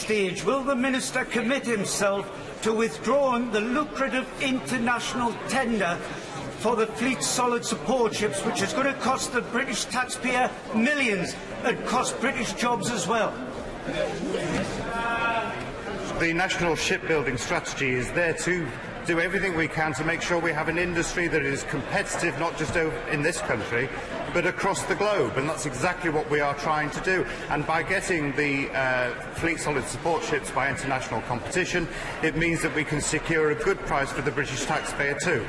stage, will the Minister commit himself to withdrawing the lucrative international tender for the fleet's solid support ships, which is going to cost the British taxpayer millions and cost British jobs as well? The national shipbuilding strategy is there to do everything we can to make sure we have an industry that is competitive, not just in this country, but across the globe, and that's exactly what we are trying to do. And by getting the fleet solid support ships by international competition, it means that we can secure a good price for the British taxpayer too.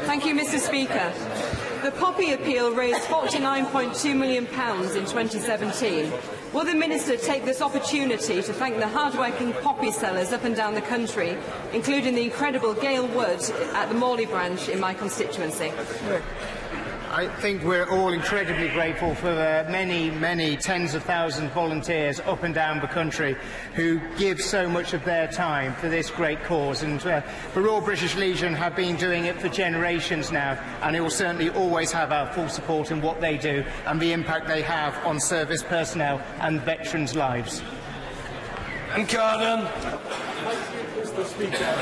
Thank you, Mr. Speaker. The Poppy appeal raised £49.2 million in 2017. Will the Minister take this opportunity to thank the hard-working poppy sellers up and down the country, including the incredible Gail Wood at the Morley branch in my constituency? I think we're all incredibly grateful for the many tens of thousands of volunteers up and down the country who give so much of their time for this great cause. And the Royal British Legion have been doing it for generations now, and it will certainly always have our full support in what they do and the impact they have on service personnel and veterans' lives. And Carden. Mr. Speaker,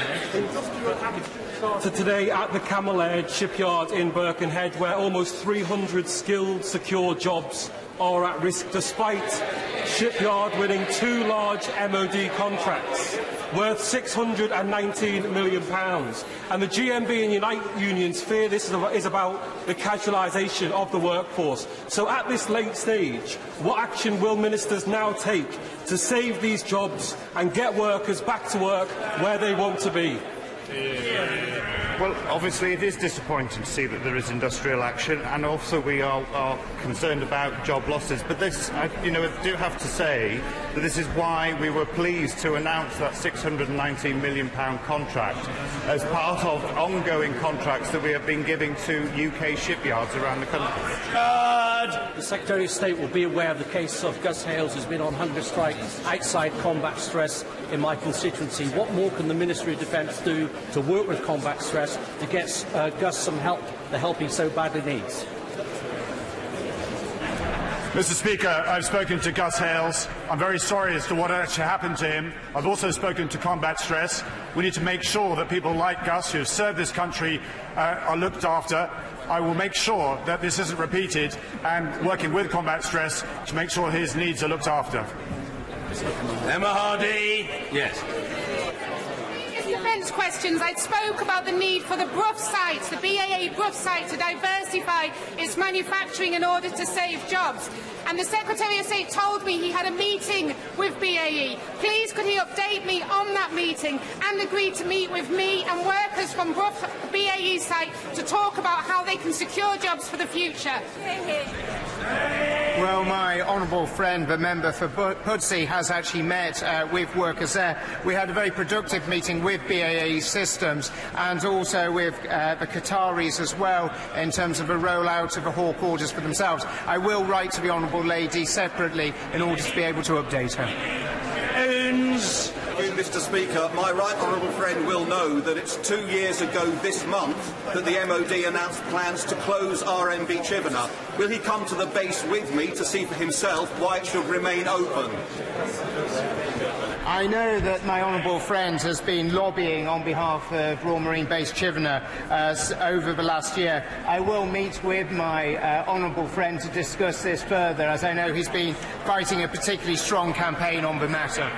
today at the Camel Edge shipyard in Birkenhead, where almost 300 skilled, secure jobs are at risk, despite shipyard winning 2 large MOD contracts worth £619 million. And the GMB and Unite unions fear this is about the casualisation of the workforce. So at this late stage, what action will ministers now take to save these jobs and get workers back to work where they want to be? Well, obviously it is disappointing to see that there is industrial action, and also we are concerned about job losses. But this, I do have to say that this is why we were pleased to announce that £619 million contract as part of ongoing contracts that we have been giving to UK shipyards around the country. The Secretary of State will be aware of the case of Gus Hales, who's been on hunger strike outside combat stress in my constituency. What more can the Ministry of Defence do to work with combat stress to get Gus some help, the help he so badly needs? Mr. Speaker, I've spoken to Gus Hales. I'm very sorry as to what actually happened to him. I've also spoken to combat stress. We need to make sure that people like Gus, who have served this country, are looked after. I will make sure that this isn't repeated, and working with combat stress to make sure his needs are looked after. Emma Hardy. Yes. Defence questions. I spoke about the need for the Brough site, the BAE Brough site, to diversify its manufacturing in order to save jobs. And the Secretary of State told me he had a meeting with BAE. Please could he update me on that meeting and agree to meet with me and workers from Brough BAE site to talk about how they can secure jobs for the future? Well, my honourable friend, the member for Pudsey, has actually met with workers there. We had a very productive meeting with BAE Systems and also with the Qataris as well in terms of a rollout of the Hawk orders for themselves. I will write to the honourable lady separately in order to be able to update her. Mr. Speaker, my right honourable friend will know that it's 2 years ago this month that the MOD announced plans to close RMB Chivenna. Will he come to the base with me to see for himself why it should remain open? I know that my honourable friend has been lobbying on behalf of Royal Marine Base Chivenna over the last year. I will meet with my honourable friend to discuss this further, as I know he's been fighting a particularly strong campaign on the matter.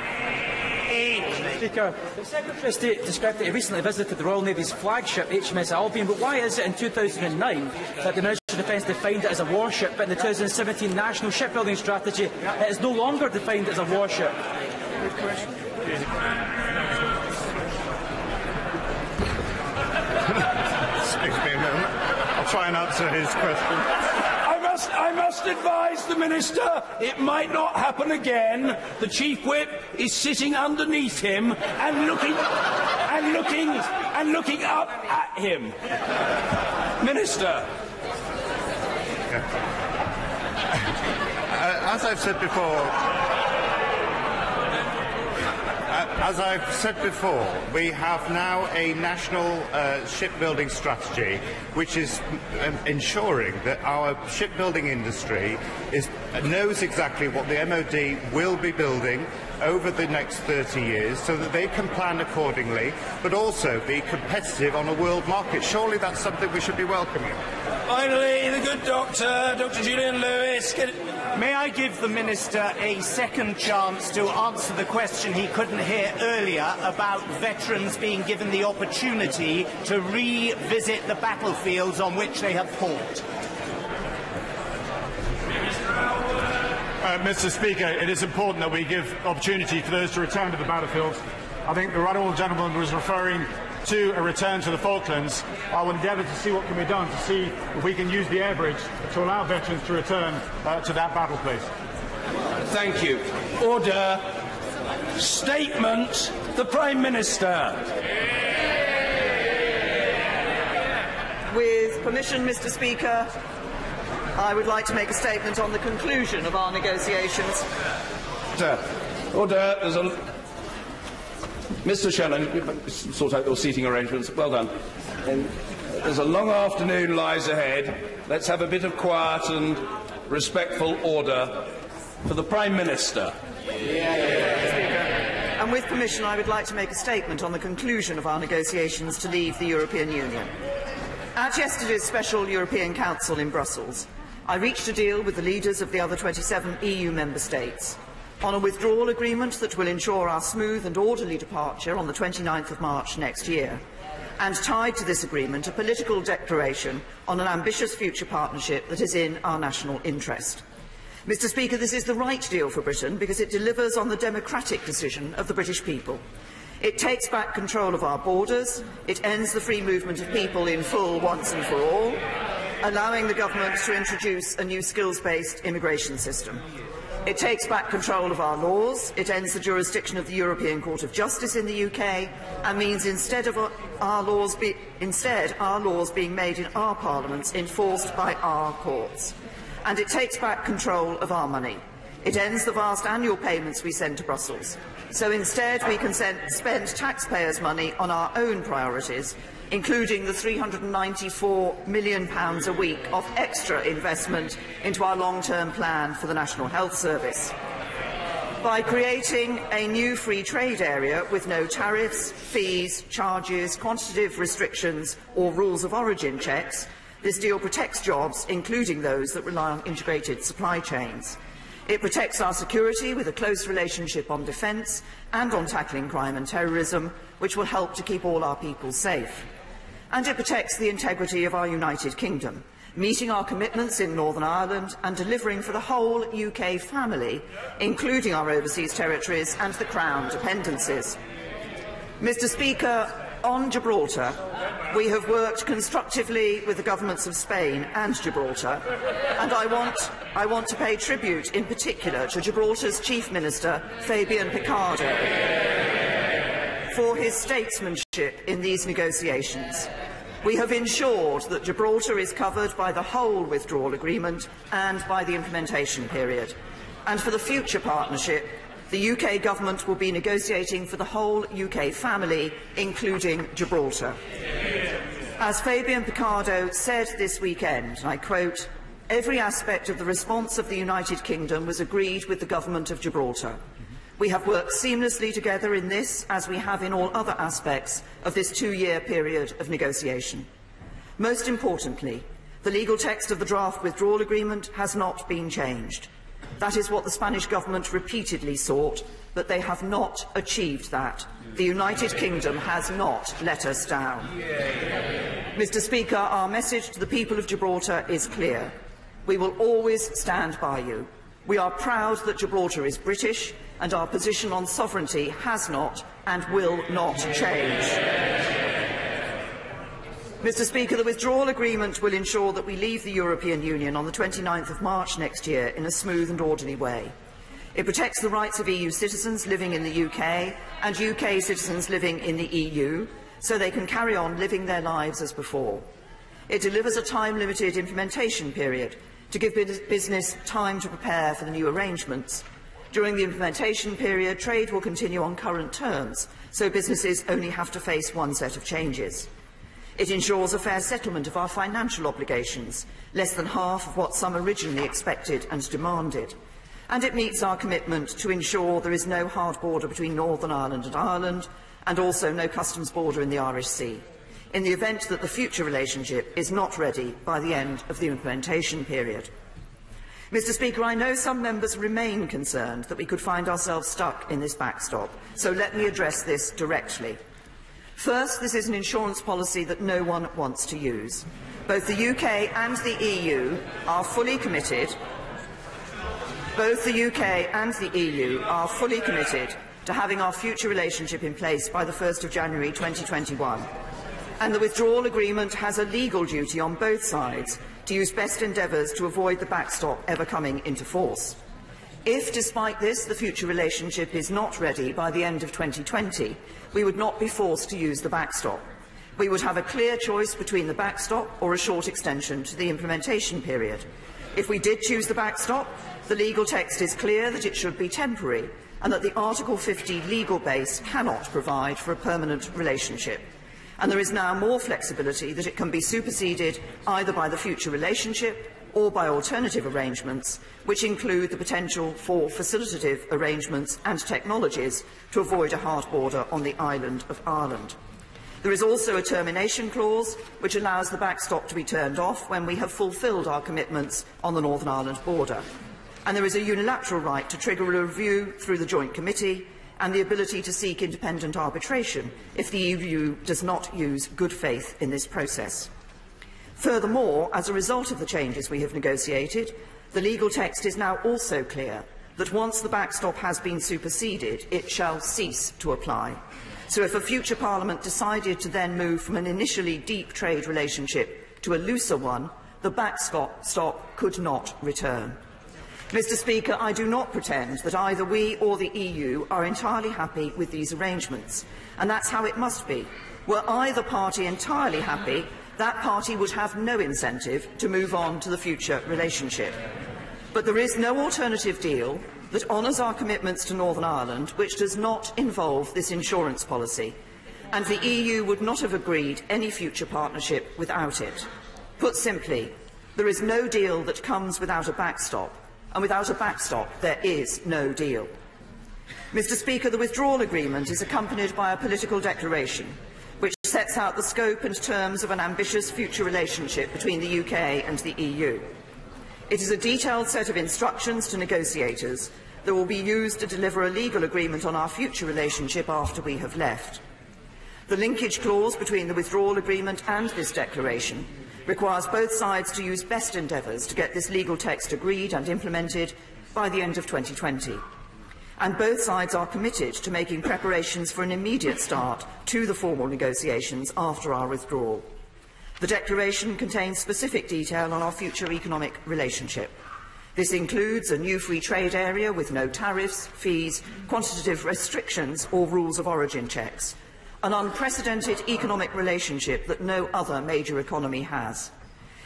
Speaker, the Secretary of State described that he recently visited the Royal Navy's flagship HMS Albion, but why is it in 2009 that the Ministry of Defence defined it as a warship, but in the 2017 National Shipbuilding Strategy it is no longer defined as a warship? Good question. Excuse me a moment. I'll try and answer his question. I must advise the Minister it might not happen again. The Chief Whip is sitting underneath him and looking up at him. Minister. As I've said before, As I've said before, we have now a national shipbuilding strategy which is ensuring that our shipbuilding industry knows exactly what the MOD will be building over the next 30 years so that they can plan accordingly but also be competitive on a world market. Surely that's something we should be welcoming. Finally, the good doctor, Dr. Julian Lewis. May I give the Minister a second chance to answer the question he couldn't hear earlier about veterans being given the opportunity to revisit the battlefields on which they have fought? Mr. Speaker, it is important that we give opportunity for those to return to the battlefields. I think the right honourable gentleman was referring to a return to the Falklands. I will endeavour to see what can be done to see if we can use the air bridge to allow veterans to return to that battle place. Thank you. Order. Statement. The Prime Minister. With permission, Mr. Speaker, I would like to make a statement on the conclusion of our negotiations. Order. There's a... Mr. Shannon, sort out your seating arrangements. Well done. There's a long afternoon lies ahead. Let's have a bit of quiet and respectful order for the Prime Minister. And with permission, I would like to make a statement on the conclusion of our negotiations to leave the European Union. At yesterday's special European Council in Brussels, I reached a deal with the leaders of the other 27 EU member states on a withdrawal agreement that will ensure our smooth and orderly departure on the 29th of March next year, and tied to this agreement a political declaration on an ambitious future partnership that is in our national interest. Mr. Speaker, this is the right deal for Britain because it delivers on the democratic decision of the British people. It takes back control of our borders, it ends the free movement of people in full once and for all, allowing the government to introduce a new skills-based immigration system. It takes back control of our laws, it ends the jurisdiction of the European Court of Justice in the UK, and means instead our laws being made in our parliaments enforced by our courts. And it takes back control of our money. It ends the vast annual payments we send to Brussels. So instead we can spend taxpayers' money on our own priorities, including the £394 million a week of extra investment into our long-term plan for the National Health Service. By creating a new free trade area with no tariffs, fees, charges, quantitative restrictions or rules of origin checks, this deal protects jobs, including those that rely on integrated supply chains. It protects our security with a close relationship on defence and on tackling crime and terrorism, which will help to keep all our people safe. And it protects the integrity of our United Kingdom, meeting our commitments in Northern Ireland and delivering for the whole UK family, including our overseas territories and the Crown dependencies. Mr. Speaker, on Gibraltar, we have worked constructively with the governments of Spain and Gibraltar, and I want to pay tribute in particular to Gibraltar's Chief Minister, Fabian Picardo, for his statesmanship in these negotiations. We have ensured that Gibraltar is covered by the whole withdrawal agreement and by the implementation period. And for the future partnership, the UK government will be negotiating for the whole UK family, including Gibraltar. As Fabian Picardo said this weekend, and I quote, "Every aspect of the response of the United Kingdom was agreed with the government of Gibraltar. We have worked seamlessly together in this, as we have in all other aspects of this two-year period of negotiation. Most importantly, the legal text of the draft withdrawal agreement has not been changed. That is what the Spanish government repeatedly sought, but they have not achieved that. The United Kingdom has not let us down. Mr. Speaker, our message to the people of Gibraltar is clear. We will always stand by you. We are proud that Gibraltar is British, and our position on sovereignty has not and will not change. Mr. Speaker, the withdrawal agreement will ensure that we leave the European Union on the 29th of March next year in a smooth and orderly way. It protects the rights of EU citizens living in the UK and UK citizens living in the EU, so they can carry on living their lives as before. It delivers a time-limited implementation period to give business time to prepare for the new arrangements. During the implementation period, trade will continue on current terms, so businesses only have to face one set of changes. It ensures a fair settlement of our financial obligations, less than half of what some originally expected and demanded. And it meets our commitment to ensure there is no hard border between Northern Ireland and Ireland, and also no customs border in the Irish Sea, in the event that the future relationship is not ready by the end of the implementation period. Mr. Speaker, I know some members remain concerned that we could find ourselves stuck in this backstop, so let me address this directly. First, this is an insurance policy that no one wants to use. Both the UK and the EU are fully committed to having our future relationship in place by the 1st of January 2021. And the withdrawal agreement has a legal duty on both sides to use best endeavours to avoid the backstop ever coming into force. If, despite this, the future relationship is not ready by the end of 2020, we would not be forced to use the backstop. We would have a clear choice between the backstop or a short extension to the implementation period. If we did choose the backstop, the legal text is clear that it should be temporary and that the Article 50 legal base cannot provide for a permanent relationship. And there is now more flexibility that it can be superseded either by the future relationship or by alternative arrangements, which include the potential for facilitative arrangements and technologies to avoid a hard border on the island of Ireland. There is also a termination clause which allows the backstop to be turned off when we have fulfilled our commitments on the Northern Ireland border. And there is a unilateral right to trigger a review through the Joint Committee and the ability to seek independent arbitration if the EU does not use good faith in this process. Furthermore, as a result of the changes we have negotiated, the legal text is now also clear that once the backstop has been superseded, it shall cease to apply. So if a future Parliament decided to then move from an initially deep trade relationship to a looser one, the backstop could not return. Mr. Speaker, I do not pretend that either we or the EU are entirely happy with these arrangements, and that's how it must be. Were either party entirely happy, that party would have no incentive to move on to the future relationship. But there is no alternative deal that honours our commitments to Northern Ireland which does not involve this insurance policy, and the EU would not have agreed any future partnership without it. Put simply, there is no deal that comes without a backstop, and without a backstop there is no deal. Mr. Speaker, the withdrawal agreement is accompanied by a political declaration which sets out the scope and terms of an ambitious future relationship between the UK and the EU. It is a detailed set of instructions to negotiators that will be used to deliver a legal agreement on our future relationship after we have left. The linkage clause between the withdrawal agreement and this declaration requires both sides to use best endeavours to get this legal text agreed and implemented by the end of 2020. And both sides are committed to making preparations for an immediate start to the formal negotiations after our withdrawal. The declaration contains specific detail on our future economic relationship. This includes a new free trade area with no tariffs, fees, quantitative restrictions or rules of origin checks, an unprecedented economic relationship that no other major economy has.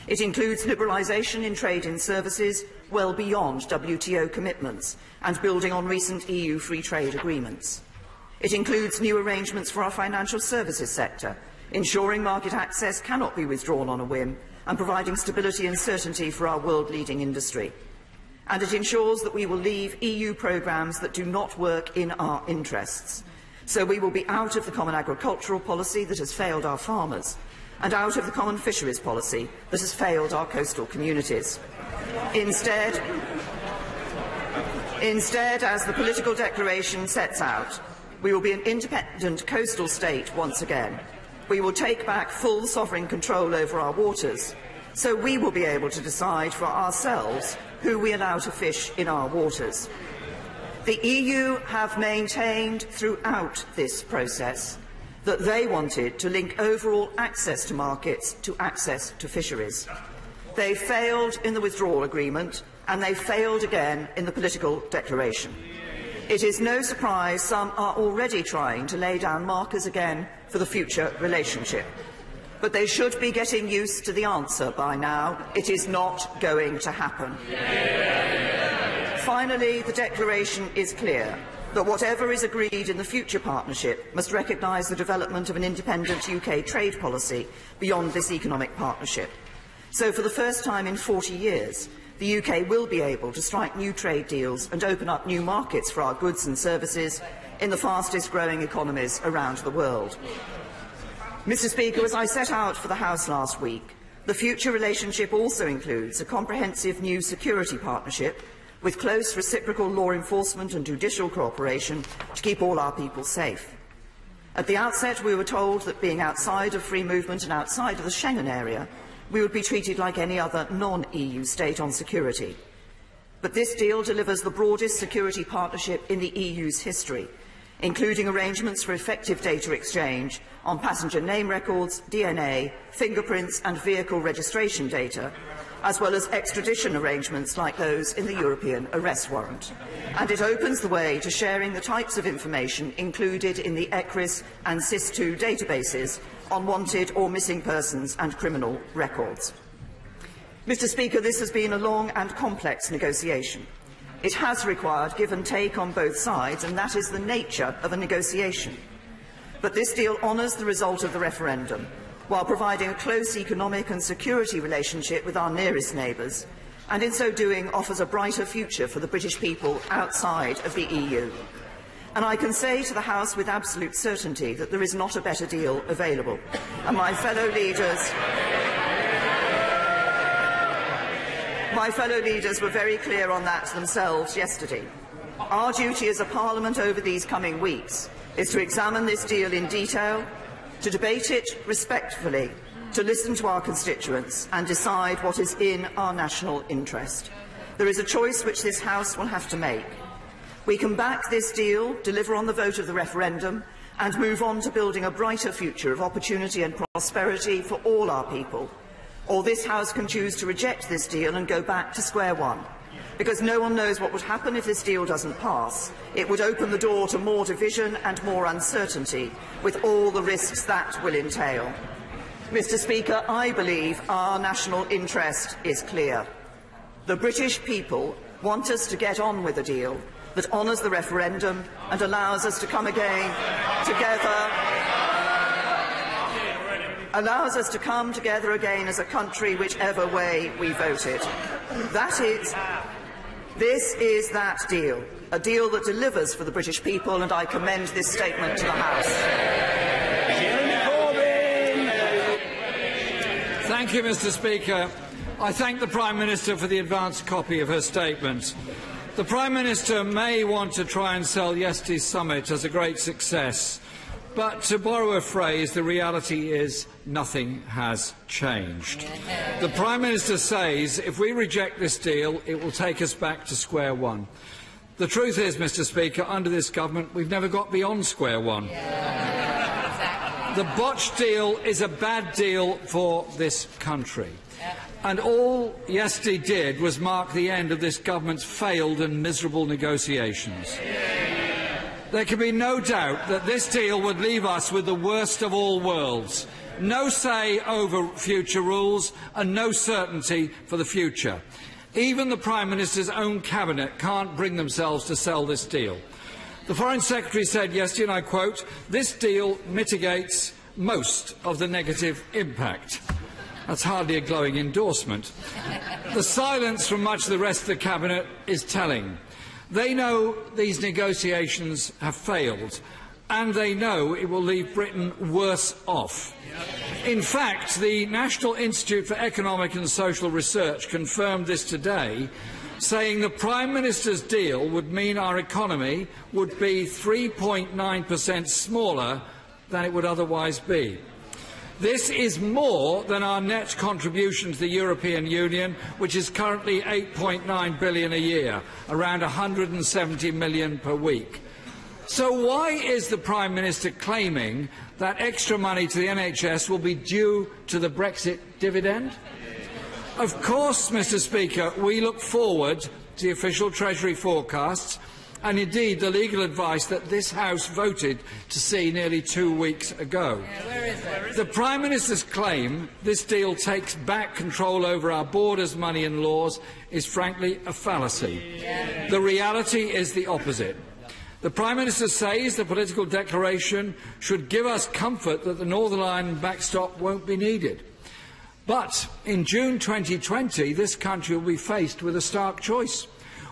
It includes liberalisation in trade and services well beyond WTO commitments and building on recent EU free trade agreements. It includes new arrangements for our financial services sector, ensuring market access cannot be withdrawn on a whim and providing stability and certainty for our world-leading industry. And it ensures that we will leave EU programmes that do not work in our interests. So we will be out of the common agricultural policy that has failed our farmers and out of the common fisheries policy that has failed our coastal communities. Instead, as the political declaration sets out, we will be an independent coastal state once again. We will take back full sovereign control over our waters, so we will be able to decide for ourselves who we allow to fish in our waters. The EU have maintained throughout this process that they wanted to link overall access to markets to access to fisheries. They failed in the withdrawal agreement and they failed again in the political declaration. It is no surprise some are already trying to lay down markers again for the future relationship. But they should be getting used to the answer by now. It is not going to happen. Finally, the declaration is clear that whatever is agreed in the future partnership must recognise the development of an independent UK trade policy beyond this economic partnership. So, for the first time in 40 years, the UK will be able to strike new trade deals and open up new markets for our goods and services in the fastest-growing economies around the world. Mr. Speaker, as I set out for the House last week, the future relationship also includes a comprehensive new security partnership with close reciprocal law enforcement and judicial cooperation to keep all our people safe. At the outset, we were told that being outside of free movement and outside of the Schengen area, we would be treated like any other non-EU state on security. But this deal delivers the broadest security partnership in the EU's history, including arrangements for effective data exchange on passenger name records, DNA, fingerprints and vehicle registration data, as well as extradition arrangements like those in the European arrest warrant. And it opens the way to sharing the types of information included in the ECRIS and SIS2 databases on wanted or missing persons and criminal records. Mr. Speaker, this has been a long and complex negotiation. It has required give and take on both sides, and that is the nature of a negotiation. But this deal honours the result of the referendum, while providing a close economic and security relationship with our nearest neighbours, and in so doing offers a brighter future for the British people outside of the EU. And I can say to the House with absolute certainty that there is not a better deal available. And my fellow leaders were very clear on that themselves yesterday. Our duty as a Parliament over these coming weeks is to examine this deal in detail, to debate it respectfully, to listen to our constituents and decide what is in our national interest. There is a choice which this House will have to make. We can back this deal, deliver on the vote of the referendum and move on to building a brighter future of opportunity and prosperity for all our people. Or this House can choose to reject this deal and go back to square one. Because no one knows what would happen if this deal doesn't pass. It would open the door to more division and more uncertainty, with all the risks that will entail. Mr. Speaker, I believe our national interest is clear. The British people want us to get on with a deal that honours the referendum and allows us to come together again as a country whichever way we voted. This is that deal, a deal that delivers for the British people, and I commend this statement to the House. Thank you, Mr. Speaker. I thank the Prime Minister for the advanced copy of her statement. The Prime Minister may want to try and sell yesterday's summit as a great success, but to borrow a phrase, the reality is nothing has changed. The Prime Minister says if we reject this deal, it will take us back to square one. The truth is, Mr. Speaker, under this government, we've never got beyond square one. The botched deal is a bad deal for this country. And all yesterday did was mark the end of this government's failed and miserable negotiations. There can be no doubt that this deal would leave us with the worst of all worlds. No say over future rules and no certainty for the future. Even the Prime Minister's own cabinet can't bring themselves to sell this deal. The Foreign Secretary said yesterday, and I quote, "This deal mitigates most of the negative impact." That's hardly a glowing endorsement. The silence from much of the rest of the cabinet is telling. They know these negotiations have failed, and they know it will leave Britain worse off. In fact, the National Institute for Economic and Social Research confirmed this today, saying the Prime Minister's deal would mean our economy would be 3.9% smaller than it would otherwise be. This is more than our net contribution to the European Union, which is currently £8.9 billion a year, around £170 million per week. So why is the Prime Minister claiming that extra money to the NHS will be due to the Brexit dividend? Of course, Mr. Speaker, we look forward to the official Treasury forecasts and indeed the legal advice that this House voted to see nearly 2 weeks ago. The Prime Minister's claim this deal takes back control over our borders, money and laws is frankly a fallacy. The reality is the opposite. The Prime Minister says the political declaration should give us comfort that the Northern Ireland backstop won't be needed. But in June 2020, this country will be faced with a stark choice.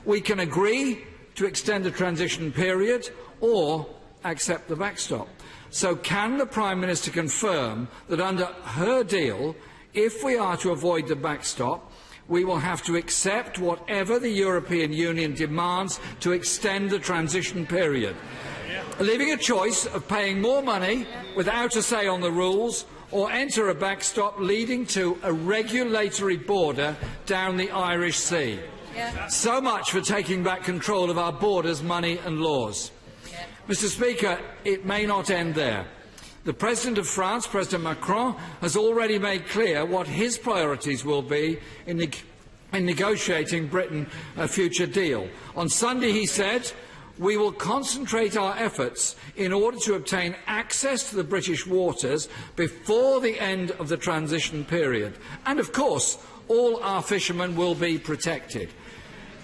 We can agree to extend the transition period or accept the backstop. So can the Prime Minister confirm that under her deal, if we are to avoid the backstop, we will have to accept whatever the European Union demands to extend the transition period, leaving a choice of paying more money without a say on the rules, or enter a backstop leading to a regulatory border down the Irish Sea. So much for taking back control of our borders, money and laws. Mr. Speaker, it may not end there. The President of France, President Macron, has already made clear what his priorities will be in negotiating Britain a future deal. On Sunday he said, "We will concentrate our efforts in order to obtain access to the British waters before the end of the transition period. And of course, all our fishermen will be protected."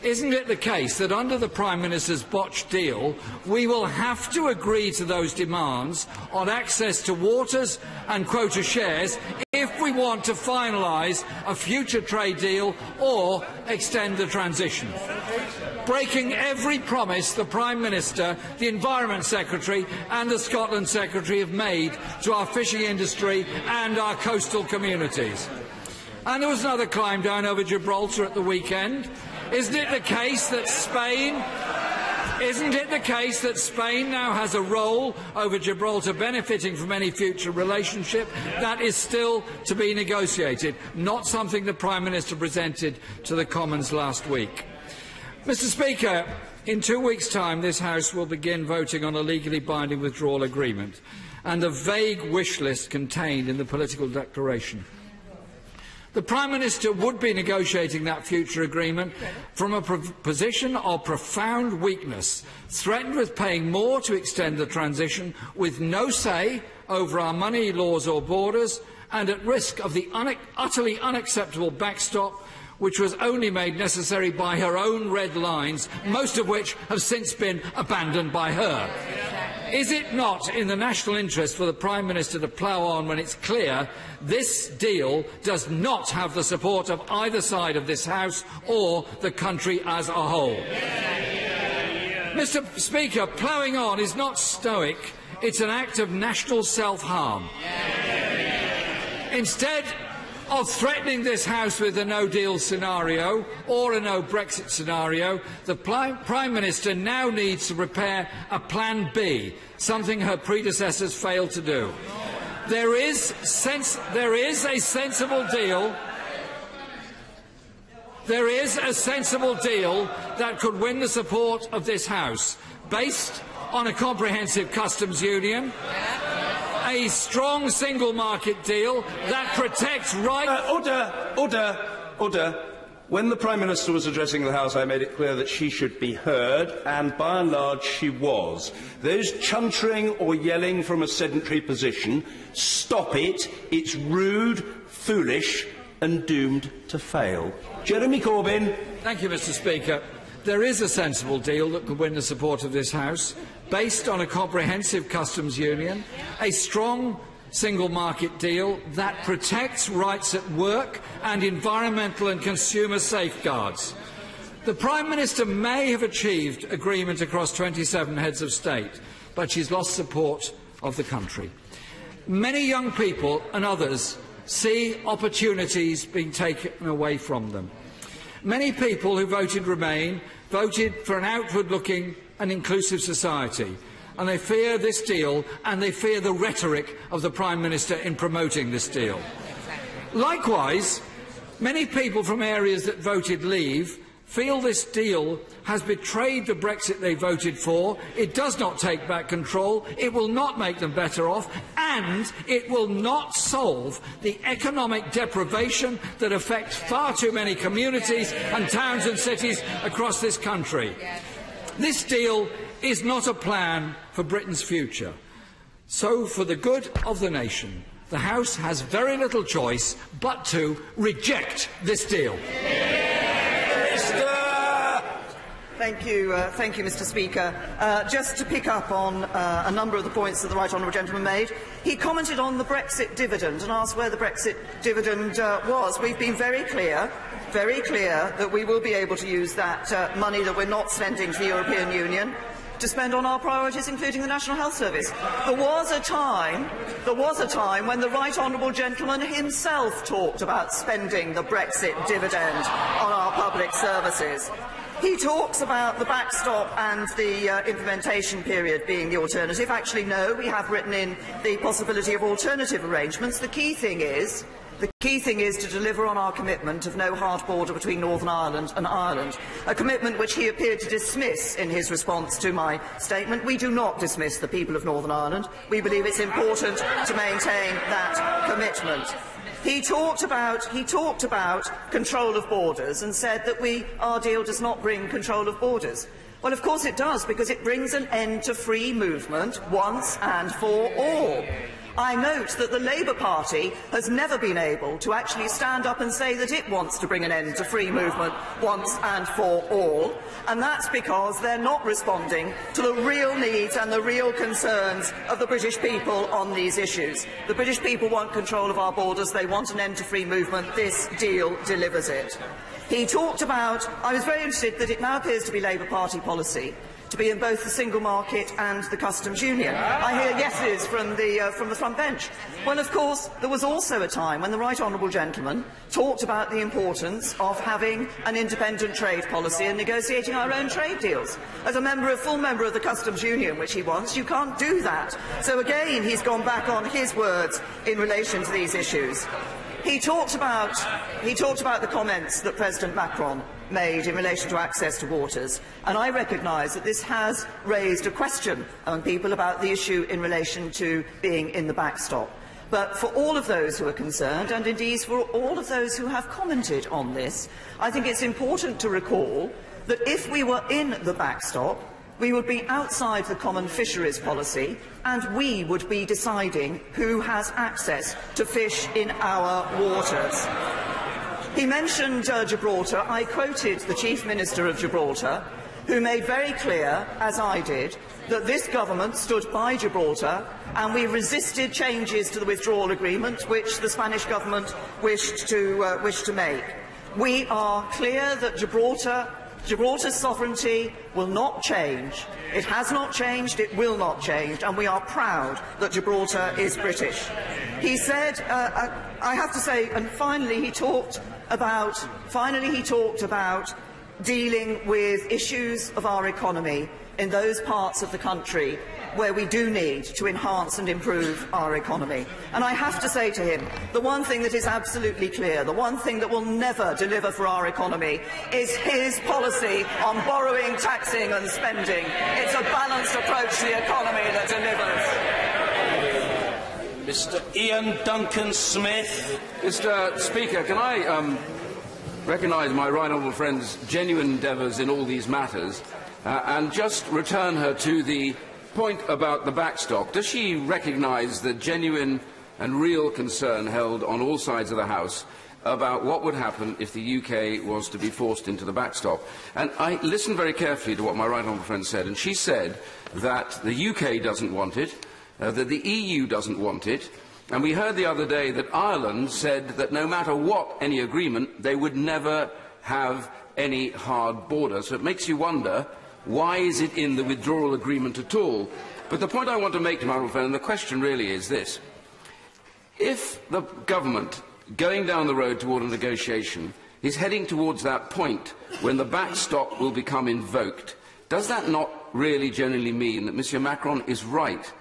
Isn't it the case that under the Prime Minister's botched deal, we will have to agree to those demands on access to waters and quota shares if we want to finalise a future trade deal or extend the transition? Breaking every promise the Prime Minister, the Environment Secretary and the Scotland Secretary have made to our fishing industry and our coastal communities. And there was another climb down over Gibraltar at the weekend. Isn't it the case that Spain now has a role over Gibraltar, benefiting from any future relationship? That is still to be negotiated, not something the Prime Minister presented to the Commons last week. Mr. Speaker, in 2 weeks' time this House will begin voting on a legally binding withdrawal agreement and the vague wish list contained in the political declaration. The Prime Minister would be negotiating that future agreement from a position of profound weakness, threatened with paying more to extend the transition, with no say over our money, laws or borders, and at risk of the utterly unacceptable backstop, which was only made necessary by her own red lines, most of which have since been abandoned by her. Is it not in the national interest for the Prime Minister to plough on when it's clear this deal does not have the support of either side of this House or the country as a whole? Mr. Speaker, ploughing on is not stoic, it's an act of national self-harm. Instead of threatening this House with a no-deal scenario or a no-Brexit scenario, the Prime Minister now needs to prepare a Plan B, something her predecessors failed to do. There is a sensible deal. There is a sensible deal that could win the support of this House, based on a comprehensive customs union, a strong single market deal that protects rights. Order. When the Prime Minister was addressing the House, I made it clear that she should be heard, and by and large she was. Those chuntering or yelling from a sedentary position, stop it. It's rude, foolish and doomed to fail. Jeremy Corbyn. Thank you, Mr. Speaker. There is a sensible deal that could win the support of this House, based on a comprehensive customs union, a strong single market deal that protects rights at work and environmental and consumer safeguards. The Prime Minister may have achieved agreement across 27 heads of state, but she's lost support of the country. Many young people and others see opportunities being taken away from them. Many people who voted Remain voted for an outward-looking and inclusive society, and they fear this deal and they fear the rhetoric of the Prime Minister in promoting this deal. Likewise, many people from areas that voted Leave feel this deal has betrayed the Brexit they voted for. It does not take back control, it will not make them better off, and it will not solve the economic deprivation that affects far too many communities and towns and cities across this country. This deal is not a plan for Britain's future. So, for the good of the nation, the House has very little choice but to reject this deal. Thank you, Mr. Speaker. Just to pick up on a number of the points that the right honourable gentleman made, he commented on the Brexit dividend and asked where the Brexit dividend was. We've been very clear that we will be able to use that money that we're not spending for the European Union to spend on our priorities, including the National Health Service. There was a time when the right honourable gentleman himself talked about spending the Brexit dividend on our public services. He talks about the backstop and the implementation period being the alternative. Actually, no, we have written in the possibility of alternative arrangements. The key thing is to deliver on our commitment of no hard border between Northern Ireland and Ireland, a commitment which he appeared to dismiss in his response to my statement. We do not dismiss the people of Northern Ireland. We believe it's important to maintain that commitment. He talked about control of borders and said that our deal does not bring control of borders. Well, of course it does, because it brings an end to free movement once and for all. I note that the Labour Party has never been able to actually stand up and say that it wants to bring an end to free movement once and for all, and that's because they're not responding to the real needs and the real concerns of the British people on these issues. The British people want control of our borders. They want an end to free movement. This deal delivers it. He talked about, I was very interested that it now appears to be Labour Party policy to be in both the single market and the customs union. I hear yeses from the front bench. Well, of course, there was also a time when the right honourable gentleman talked about the importance of having an independent trade policy and negotiating our own trade deals. As a full member of the customs union, which he wants, you can't do that. So again, he's gone back on his words in relation to these issues. He talked about the comments that President Macron made in relation to access to waters, and I recognise that this has raised a question among people about the issue in relation to being in the backstop. But for all of those who are concerned, and indeed for all of those who have commented on this, I think it's important to recall that if we were in the backstop, we would be outside the common fisheries policy, and we would be deciding who has access to fish in our waters. He mentioned Gibraltar. I quoted the Chief Minister of Gibraltar, who made very clear, as I did, that this government stood by Gibraltar and we resisted changes to the withdrawal agreement which the Spanish government wished to make. We are clear that Gibraltar's sovereignty will not change. It has not changed, it will not change, and we are proud that Gibraltar is British. He said, I have to say, and finally he talked about dealing with issues of our economy in those parts of the country where we do need to enhance and improve our economy. And I have to say to him, the one thing that is absolutely clear, the one thing that will never deliver for our economy is his policy on borrowing, taxing and spending. It's a balanced approach to the economy that delivers. Mr. Ian Duncan Smith. Mr. Speaker, can I recognise my right honourable friend's genuine endeavours in all these matters and just return her to the point about the backstop? Does she recognise the genuine and real concern held on all sides of the House about what would happen if the UK was to be forced into the backstop? And I listened very carefully to what my right honourable friend said, and she said that the UK doesn't want it, that the EU doesn't want it, and we heard the other day that Ireland said that no matter what any agreement, they would never have any hard border. So it makes you wonder, why is it in the withdrawal agreement at all? But the point I want to make to my honourable friend, and the question really is this: if the government, going down the road toward a negotiation, is heading towards that point when the backstop will become invoked, does that not really generally mean that Mr. Macron is right,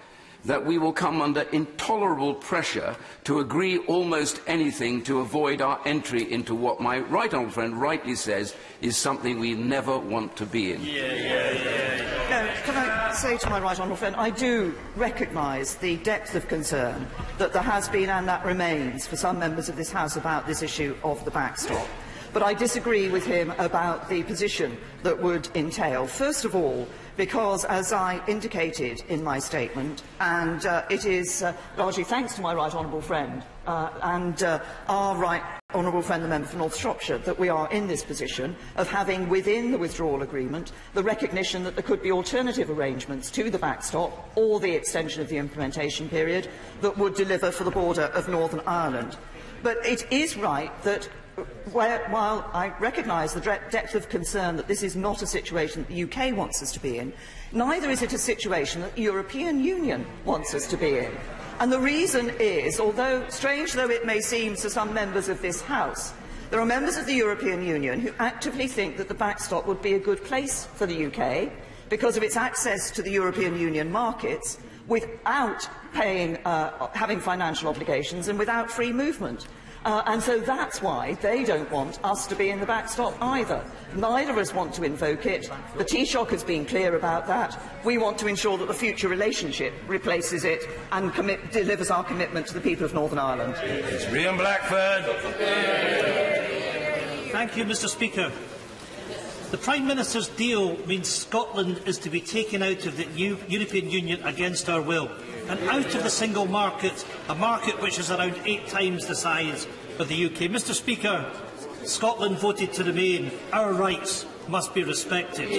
that we will come under intolerable pressure to agree almost anything to avoid our entry into what my right honourable friend rightly says is something we never want to be in? Can I say to my right honourable friend, I do recognise the depth of concern that there has been and that remains for some members of this House about this issue of the backstop. but I disagree with him about the position that would entail. First of all, because, as I indicated in my statement, and it is largely thanks to my right honourable friend and our right honourable friend, the member for North Shropshire, that we are in this position of having within the withdrawal agreement the recognition that there could be alternative arrangements to the backstop or the extension of the implementation period that would deliver for the border of Northern Ireland. But it is right that while I recognise the depth of concern that this is not a situation that the UK wants us to be in, neither is it a situation that the European Union wants us to be in. And the reason is, although strange though it may seem to some members of this House, there are members of the European Union who actively think that the backstop would be a good place for the UK because of its access to the European Union markets without having financial obligations and without free movement. And so that's why they don't want us to be in the backstop either. Neither of us want to invoke it. The Taoiseach has been clear about that. We want to ensure that the future relationship replaces it and delivers our commitment to the people of Northern Ireland. Rian Blackford. Thank you, Mr. Speaker. The Prime Minister's deal means Scotland is to be taken out of the European Union against our will and out of the single market, a market which is around 8 times the size of the UK. Mr. Speaker, Scotland voted to remain. Our rights must be respected.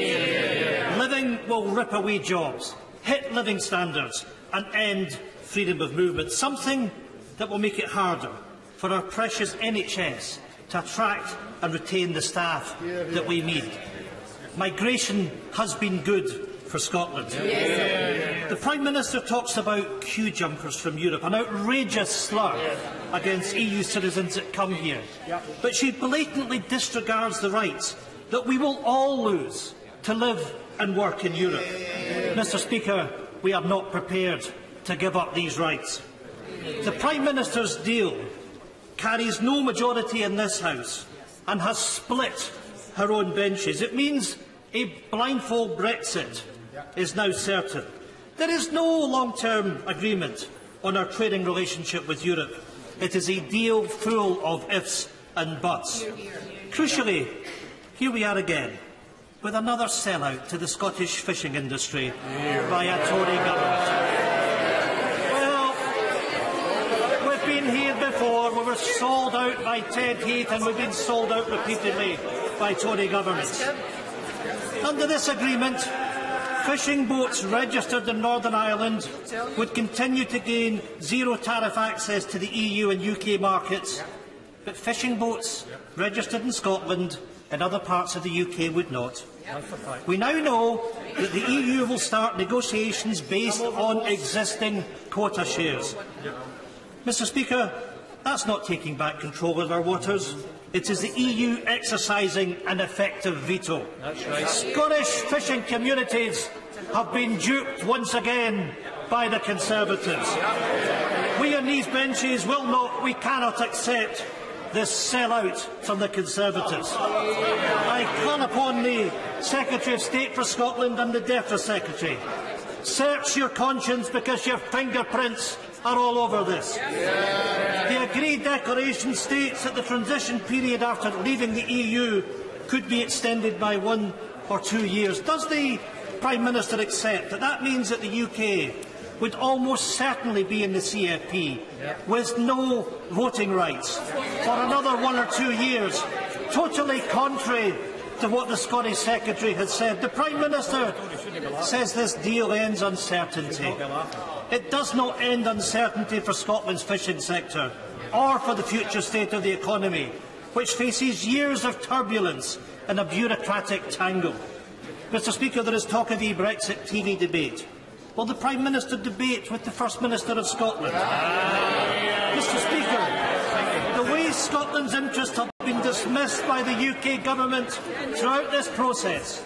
Living will rip away jobs, hit living standards and end freedom of movement, something that will make it harder for our precious NHS to attract and retain the staff that we need. Migration has been good for Scotland. The Prime Minister talks about queue jumpers from Europe, an outrageous slur against EU citizens that come here. But she blatantly disregards the rights that we will all lose to live and work in Europe. Mr. Speaker, we are not prepared to give up these rights. The Prime Minister's deal carries no majority in this House and has split her own benches. It means a blindfold Brexit is now certain. There is no long-term agreement on our trading relationship with Europe. It is a deal full of ifs and buts. Crucially, here we are again, with another sellout to the Scottish fishing industry by a Tory government. Well, we've been here before. We were sold out by Ted Heath and we've been sold out repeatedly by Tory governments. Under this agreement, fishing boats registered in Northern Ireland would continue to gain zero tariff access to the EU and UK markets, but fishing boats registered in Scotland and other parts of the UK would not. We now know that the EU will start negotiations based on existing quota shares. Mr. Speaker, that's not taking back control of our waters. It is the EU exercising an effective veto. Right. Scottish fishing communities have been duped once again by the Conservatives. We on these benches we cannot accept this sellout from the Conservatives. I call upon the Secretary of State for Scotland and the DEFRA Secretary. Search your conscience because your fingerprints are all over this. The agreed declaration states that the transition period after leaving the EU could be extended by 1 or 2 years. Does the Prime Minister accept that that means that the UK would almost certainly be in the CFP with no voting rights for another 1 or 2 years, totally contrary to what the Scottish Secretary has said? The Prime Minister says this deal ends uncertainty. It does not end uncertainty for Scotland's fishing sector or for the future state of the economy, which faces years of turbulence and a bureaucratic tangle. Mr. Speaker, there is talk of a Brexit TV debate. Will the Prime Minister debate with the First Minister of Scotland? Mr. Speaker, the way Scotland's interests have been dismissed by the UK Government throughout this process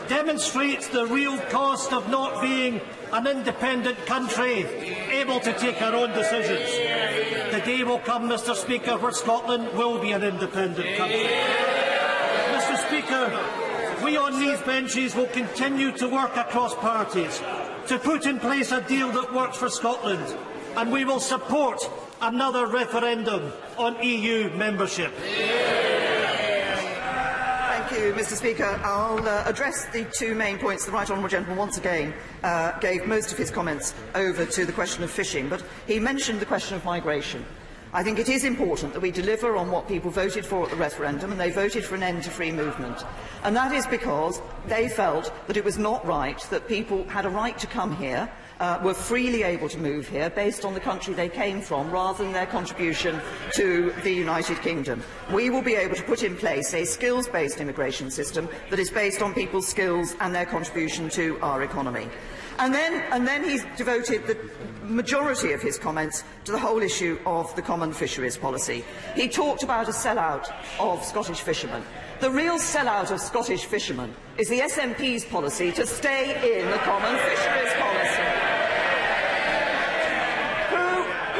demonstrates the real cost of not being an independent country able to take our own decisions. The day will come, Mr. Speaker, where Scotland will be an independent country. Mr. Speaker, we on these benches will continue to work across parties to put in place a deal that works for Scotland, and we will support another referendum on EU membership. you, Mr. Speaker. I'll address the two main points. The Right Honourable Gentleman once again gave most of his comments over to the question of fishing, but he mentioned the question of migration. I think it is important that we deliver on what people voted for at the referendum, and they voted for an end to free movement. And that is because they felt that it was not right that people had a right to come here, were freely able to move here based on the country they came from rather than their contribution to the United Kingdom. We will be able to put in place a skills-based immigration system that is based on people's skills and their contribution to our economy. And then he's devoted the majority of his comments to the whole issue of the common fisheries policy. He talked about a sellout of Scottish fishermen. The real sellout of Scottish fishermen is the SNP's policy to stay in the common fisheries policy.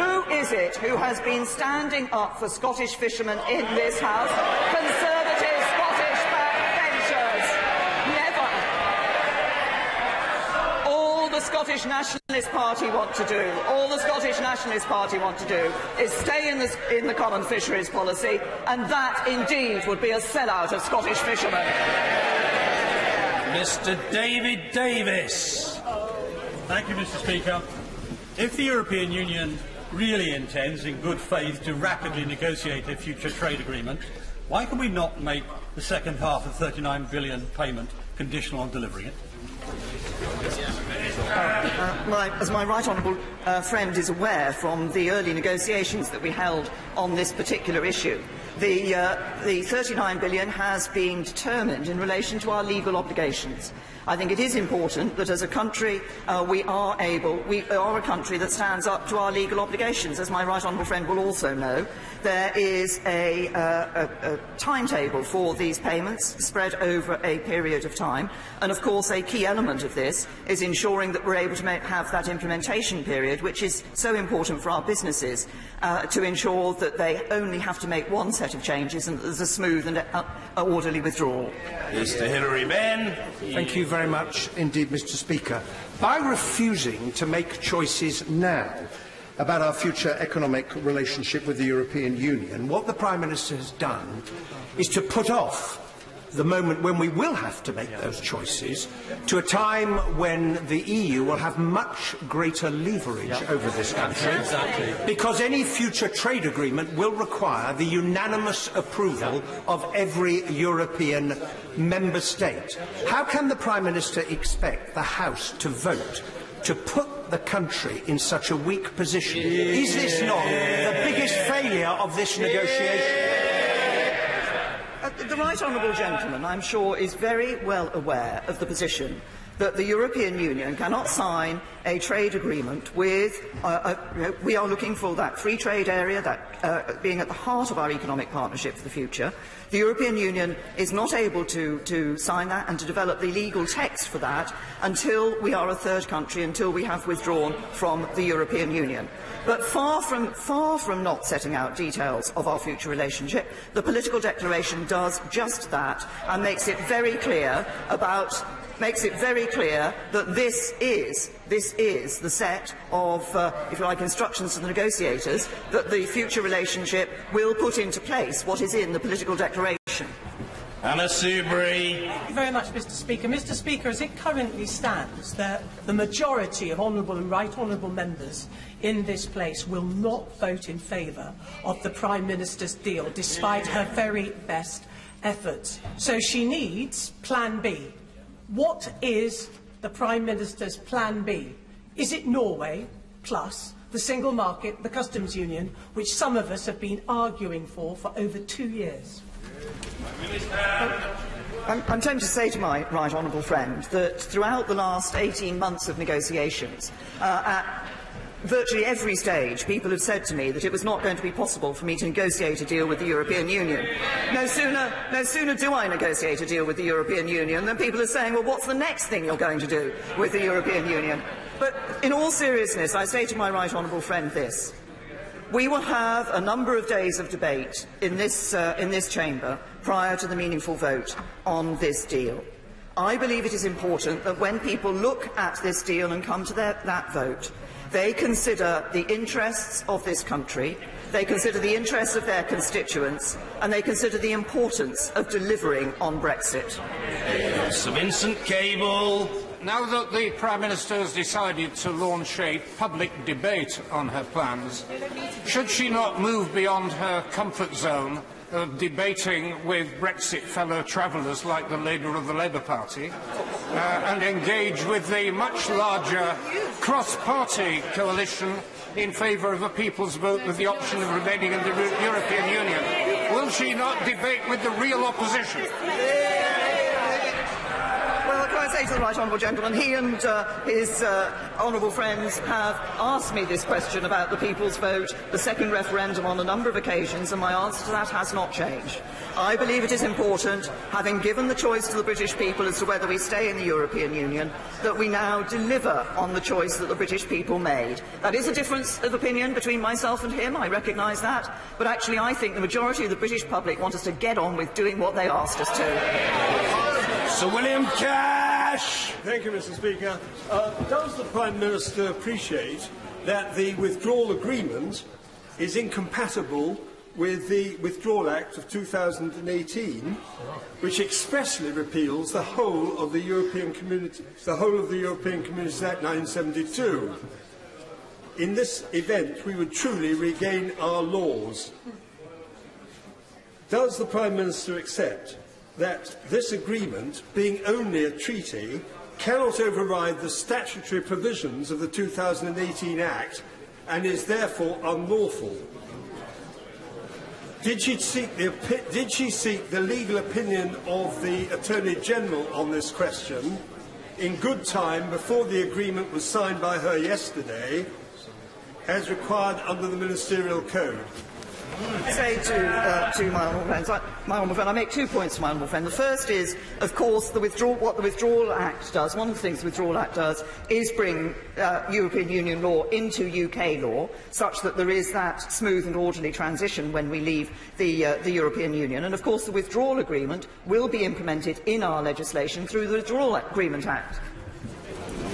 Who is it who has been standing up for Scottish fishermen in this House? Conservative Scottish backbenchers. Never. All the Scottish Nationalist Party want to do, is stay in the common fisheries policy, and that indeed would be a sellout of Scottish fishermen. Mr. David Davis. Thank you, Mr. Speaker. If the European Union really intends in good faith to rapidly negotiate a future trade agreement, why can we not make the second half of £39 billion payment conditional on delivering it? As my right honourable friend is aware from the early negotiations that we held on this particular issue, the £39 billion has been determined in relation to our legal obligations. I think it is important that as a country we are a country that stands up to our legal obligations. As my right honourable friend will also know, there is a timetable for these payments spread over a period of time, and of course a key element of this is ensuring that we're able to have that implementation period, which is so important for our businesses, to ensure that they only have to make one set of changes and that there's a smooth and orderly withdrawal. Mr. Hilary Benn. Thank you very much indeed, Mr. Speaker. By refusing to make choices now about our future economic relationship with the European Union, what the Prime Minister has done is to put off the moment when we will have to make those choices to a time when the EU will have much greater leverage over this country. Exactly. Because any future trade agreement will require the unanimous approval of every European member state. How can the Prime Minister expect the House to vote to put the country in such a weak position? Is this not the biggest failure of this negotiation? The right honourable gentleman, I'm sure, is very well aware of the position that the European Union cannot sign a trade agreement with. We are looking for that free trade area, that being at the heart of our economic partnership for the future. The European Union is not able to sign that and to develop the legal text for that until we are a third country, until we have withdrawn from the European Union. But far from not setting out details of our future relationship, the political declaration does just that and makes it very clear that this is the set of, if you like, instructions to the negotiators that the future relationship will put into place what is in the political declaration. Anna Soubry. Thank you very much, Mr. Speaker. Mr. Speaker, as it currently stands, the majority of honourable and right honourable members in this place will not vote in favour of the Prime Minister's deal, despite her very best efforts. So she needs Plan B. What is the Prime Minister's Plan B? Is it Norway plus the single market, the customs union, which some of us have been arguing for over 2 years? I'm tempted to say to my right honourable friend that throughout the last 18 months of negotiations, at virtually every stage, people have said to me that it was not going to be possible for me to negotiate a deal with the European Union. No sooner do I negotiate a deal with the European Union than people are saying, well, what's the next thing you're going to do with the European Union? But in all seriousness, I say to my right honourable friend this. We will have a number of days of debate in this chamber prior to the meaningful vote on this deal. I believe it is important that when people look at this deal and come to that vote, They consider the interests of this country, they consider the interests of their constituents, and they consider the importance of delivering on Brexit. Sir Vincent Cable. Now that the Prime Minister has decided to launch a public debate on her plans, should she not move beyond her comfort zone of debating with Brexit fellow travellers like the leader of the Labour Party and engage with the much larger cross-party coalition in favour of a people's vote with the option of remaining in the European Union? Will she not debate with the real opposition? Well, can I say to the right honourable gentleman, he and his honourable friends have asked me this question about the people's vote, the second referendum, on a number of occasions, and my answer to that has not changed. I believe it is important, having given the choice to the British people as to whether we stay in the European Union, that we now deliver on the choice that the British people made. That is a difference of opinion between myself and him, I recognise that, but actually I think the majority of the British public want us to get on with doing what they asked us to. Sir William Cash. Thank you, Mr. Speaker. Does the Prime Minister appreciate that the withdrawal agreement is incompatible with the Withdrawal Act of 2018, which expressly repeals the whole of the European Communities Act 1972? In this event, we would truly regain our laws. Does the Prime Minister accept that this agreement, being only a treaty, cannot override the statutory provisions of the 2018 Act and is therefore unlawful? Did she seek the legal opinion of the Attorney General on this question in good time before the agreement was signed by her yesterday, as required under the Ministerial Code? I say to my honourable friend, I make 2 points to my honourable friend. The first is, of course, what the Withdrawal Act does. One of the things the Withdrawal Act does is bring European Union law into UK law, such that there is that smooth and orderly transition when we leave the European Union. And of course, the Withdrawal Agreement will be implemented in our legislation through the Withdrawal Agreement Act.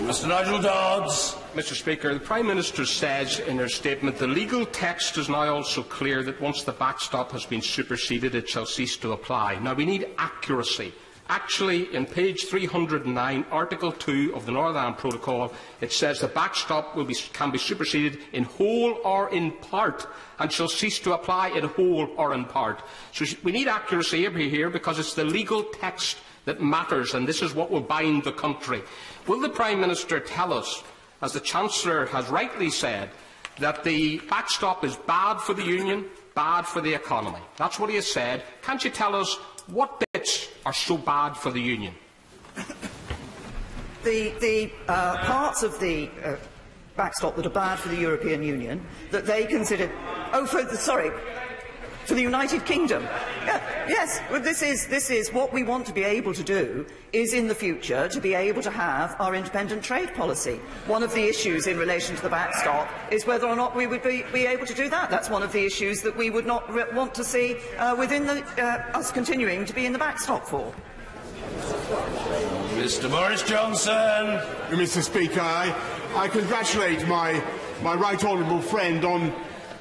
Mr. Nigel Dodds. Mr. Speaker, the Prime Minister says in her statement the legal text is now also clear that once the backstop has been superseded, it shall cease to apply. Now, we need accuracy. Actually, in page 309, Article 2 of the Northern Ireland Protocol, it says the backstop can be superseded in whole or in part and shall cease to apply in whole or in part. So we need accuracy here because it's the legal text that matters, and this is what will bind the country. Will the Prime Minister tell us, as the Chancellor has rightly said, that the backstop is bad for the Union, bad for the economy? That's what he has said. Can't you tell us what bits are so bad for the Union? The parts of the backstop that are bad for the European Union, that they consider... Oh, for the United Kingdom. Yes, well, this is what we want to be able to do, is in the future to be able to have our independent trade policy. One of the issues in relation to the backstop is whether or not we would be able to do that. That's one of the issues that we would not want to see within us continuing to be in the backstop for. Mr. Boris Johnson. Mr. Speaker, I congratulate my right honourable friend on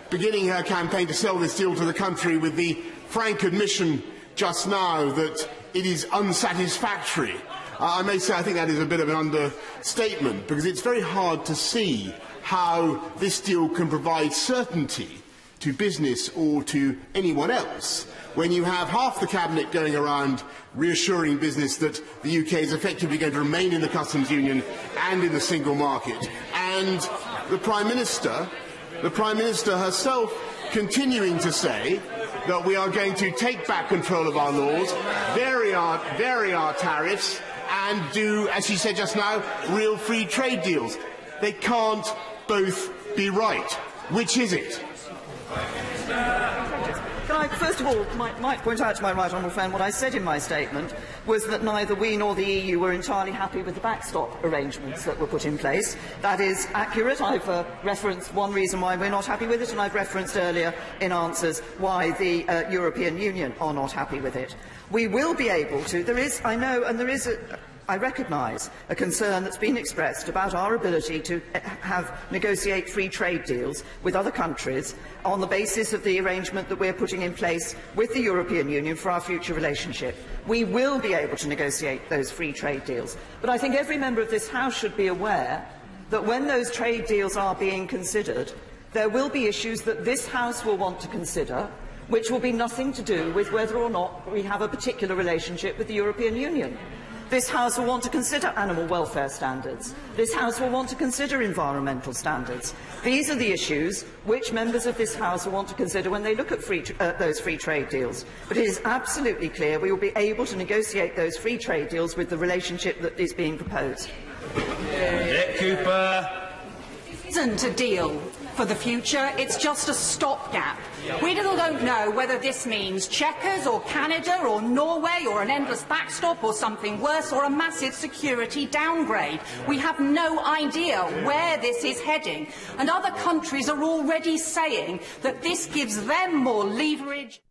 beginning her campaign to sell this deal to the country with the frank admission just now that it is unsatisfactory. I may say I think that is a bit of an understatement, because it's very hard to see how this deal can provide certainty to business or to anyone else when you have half the Cabinet going around reassuring business that the UK is effectively going to remain in the customs union and in the single market, and the Prime Minister herself continuing to say that we are going to take back control of our laws, vary our tariffs, and do, as she said just now, real free trade deals. They can't both be right. Which is it? Can I, first of all, might point out to my right honourable friend what I said in my statement was that neither we nor the EU were entirely happy with the backstop arrangements that were put in place. That is accurate. I've referenced one reason why we're not happy with it, and I've referenced earlier in answers why the European Union are not happy with it. We will be able to. There is, I know, and there is I recognise a concern that's been expressed about our ability to negotiate free trade deals with other countries on the basis of the arrangement that we're putting in place with the European Union for our future relationship. We will be able to negotiate those free trade deals. But I think every member of this House should be aware that when those trade deals are being considered, there will be issues that this House will want to consider, which will be nothing to do with whether or not we have a particular relationship with the European Union. This House will want to consider animal welfare standards. This House will want to consider environmental standards. These are the issues which members of this House will want to consider when they look at those free trade deals. But it is absolutely clear we will be able to negotiate those free trade deals with the relationship that is being proposed. Cooper. Isn't a deal for the future, it's just a stopgap. We don't know whether this means Chequers or Canada or Norway or an endless backstop or something worse or a massive security downgrade. We have no idea where this is heading, and other countries are already saying that this gives them more leverage.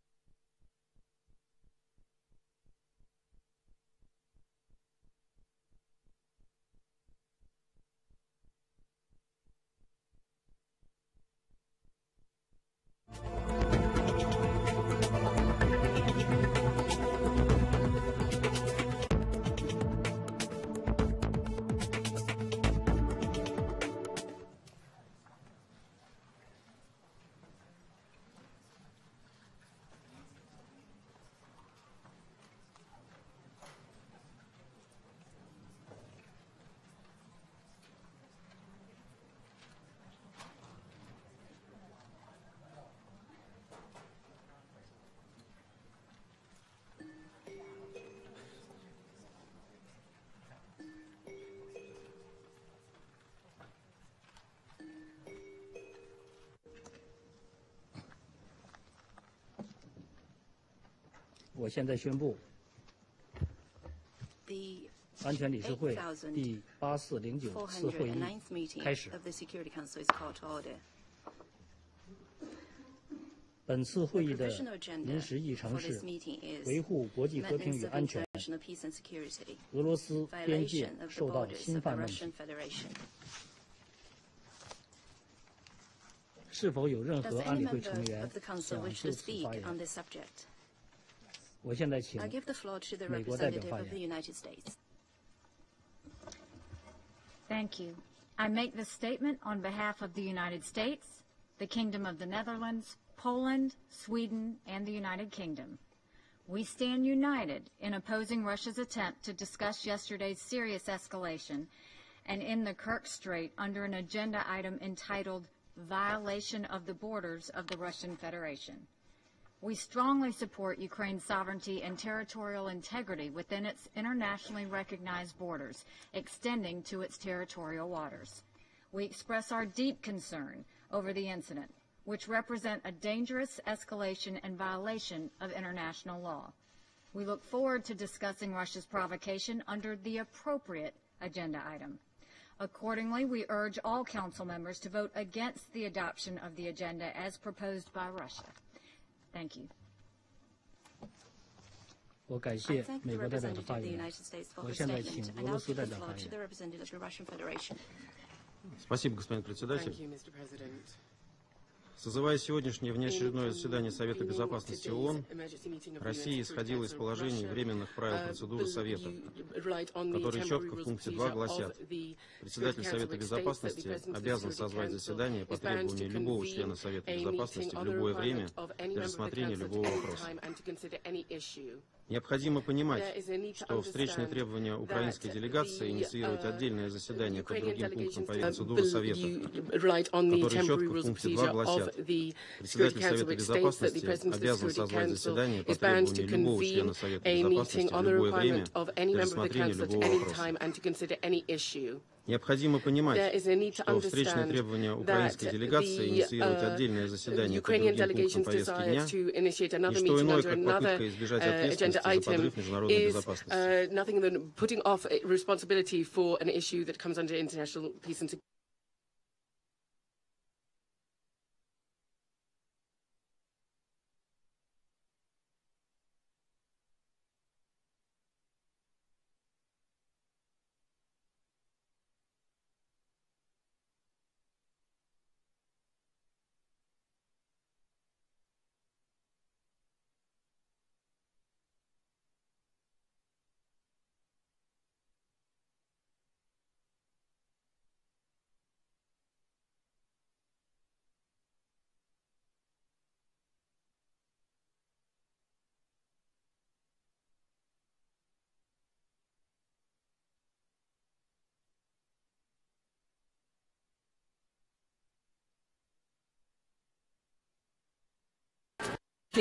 我现在宣布，安全理事会第8409次会议开始。本次会议的临时议程是维护国际和平与安全，俄罗斯边界受到侵犯问题。是否有任何安理会成员想就此发言？我现在请美国代表发言。Thank you. I make this statement on behalf of the United States, the Kingdom of the Netherlands, Poland, Sweden, and the United Kingdom. We stand united in opposing Russia's attempt to discuss yesterday's serious escalation and in the Kerch Strait under an agenda item entitled Violation of the Borders of the Russian Federation. We strongly support Ukraine's sovereignty and territorial integrity within its internationally recognized borders, extending to its territorial waters. We express our deep concern over the incident, which represent a dangerous escalation and violation of international law. We look forward to discussing Russia's provocation under the appropriate agenda item. Accordingly, we urge all Council members to vote against the adoption of the agenda as proposed by Russia. Thank you. 我感谢美国代表的发言。我现在请俄罗斯代表发言。Спасибо, господин председатель. Созывая сегодняшнее внеочередное заседание Совета Безопасности ООН, Россия исходила из положений временных правил процедуры Совета, которые четко в пункте 2 гласят: председатель Совета Безопасности обязан созвать заседание по требованию любого члена Совета Безопасности в любое время для рассмотрения любого вопроса. Необходимо понимать, что встречные требования украинской делегации инициировать отдельное заседание по другим пунктам процедуры Совета, которые четко в пункте 2 гласят: председатель Совета Безопасности обязан созвать заседание по требованию любого члена Совета Безопасности в любое время для рассмотрения любого вопроса. Необходимо понимать, что встречные требования украинской делегации инициировать отдельное заседание по другим пунктам повестки дня не что иное, как попытка избежать ответственности за подрыв международной безопасности.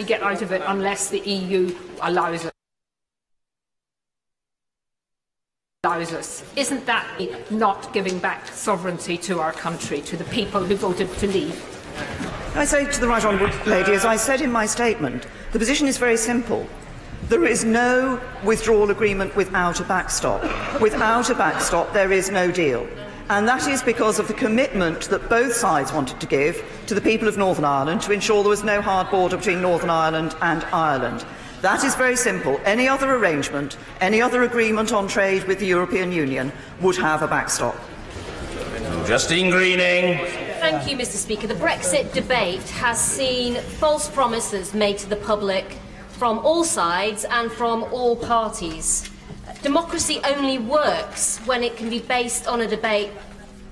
get out of it unless the EU allows us. Isn't that not giving back sovereignty to our country, to the people who voted to leave? I say to the Right Honourable Lady, as I said in my statement, the position is very simple. There is no withdrawal agreement without a backstop. Without a backstop, there is no deal. And that is because of the commitment that both sides wanted to give to the people of Northern Ireland to ensure there was no hard border between Northern Ireland and Ireland. That is very simple. Any other arrangement, any other agreement on trade with the European Union would have a backstop. Justine Greening. Thank you, Mr. Speaker. The Brexit debate has seen false promises made to the public from all sides and from all parties. Democracy only works when it can be based on a debate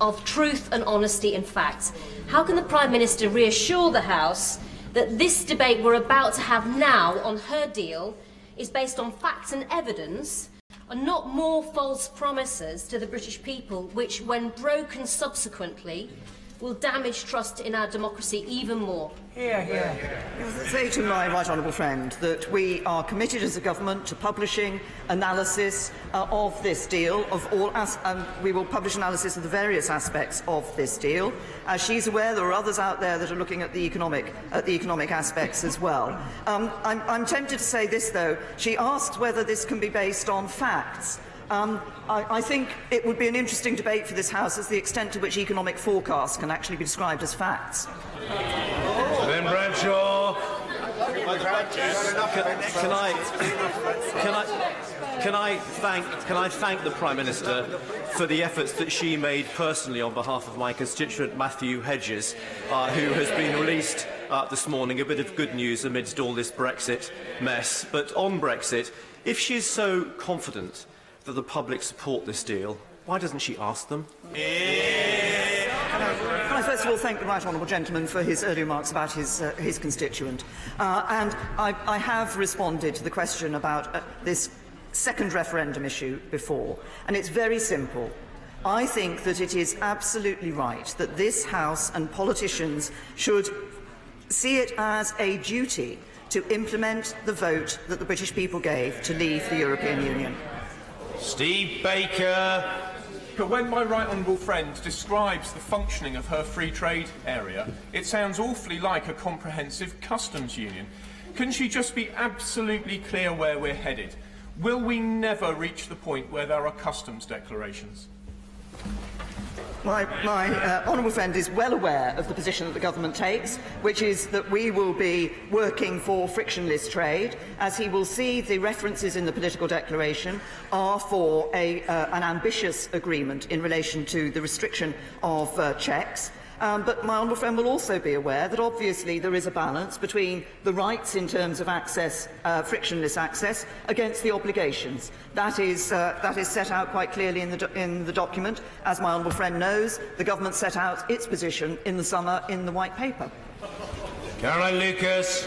of truth and honesty and facts. How can the Prime Minister reassure the House that this debate we're about to have now on her deal is based on facts and evidence and not more false promises to the British people, which, when broken subsequently, will damage trust in our democracy even more? I say to my right honourable friend that we are committed as a government to publishing analysis of this deal, and we will publish analysis of the various aspects of this deal. As she's aware, there are others out there that are looking at the economic aspects as well. I'm tempted to say this, though. She asked whether this can be based on facts. I think it would be an interesting debate for this House as the extent to which economic forecasts can actually be described as facts. Ben Bradshaw. Can I thank the Prime Minister for the efforts that she made personally on behalf of my constituent Matthew Hedges, who has been released this morning. A bit of good news amidst all this Brexit mess. But on Brexit, if she is so confident that the public support this deal, why doesn't she ask them? Can I first of all thank the right honourable gentleman for his early remarks about his constituent. And I have responded to the question about this second referendum issue before, and it's very simple. I think that it is absolutely right that this House and politicians should see it as a duty to implement the vote that the British people gave to leave the European Union. Steve Baker. But when my right honourable friend describes the functioning of her free trade area, it sounds awfully like a comprehensive customs union. Can she just be absolutely clear where we're headed? Will we never reach the point where there are customs declarations? My honourable friend is well aware of the position that the government takes, which is that we will be working for frictionless trade. As he will see, the references in the political declaration are for an ambitious agreement in relation to the restriction of checks. But my honourable friend will also be aware that obviously there is a balance between the rights in terms of access, frictionless access, against the obligations. That is set out quite clearly in the document. As my honourable friend knows, the government set out its position in the summer in the White Paper. Caroline Lucas.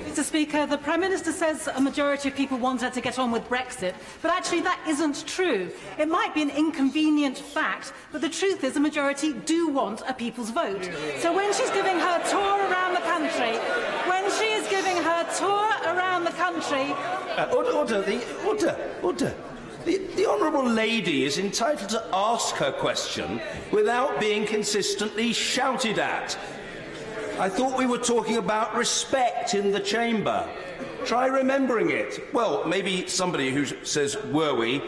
Mr. Speaker, the Prime Minister says a majority of people want her to get on with Brexit, but actually that isn't true. It might be an inconvenient fact, but the truth is a majority do want a people's vote. So when she's giving her tour around the country, Order. The Honourable Lady is entitled to ask her question without being consistently shouted at. I thought we were talking about respect in the chamber. Try remembering it. Well, maybe somebody who says, were we,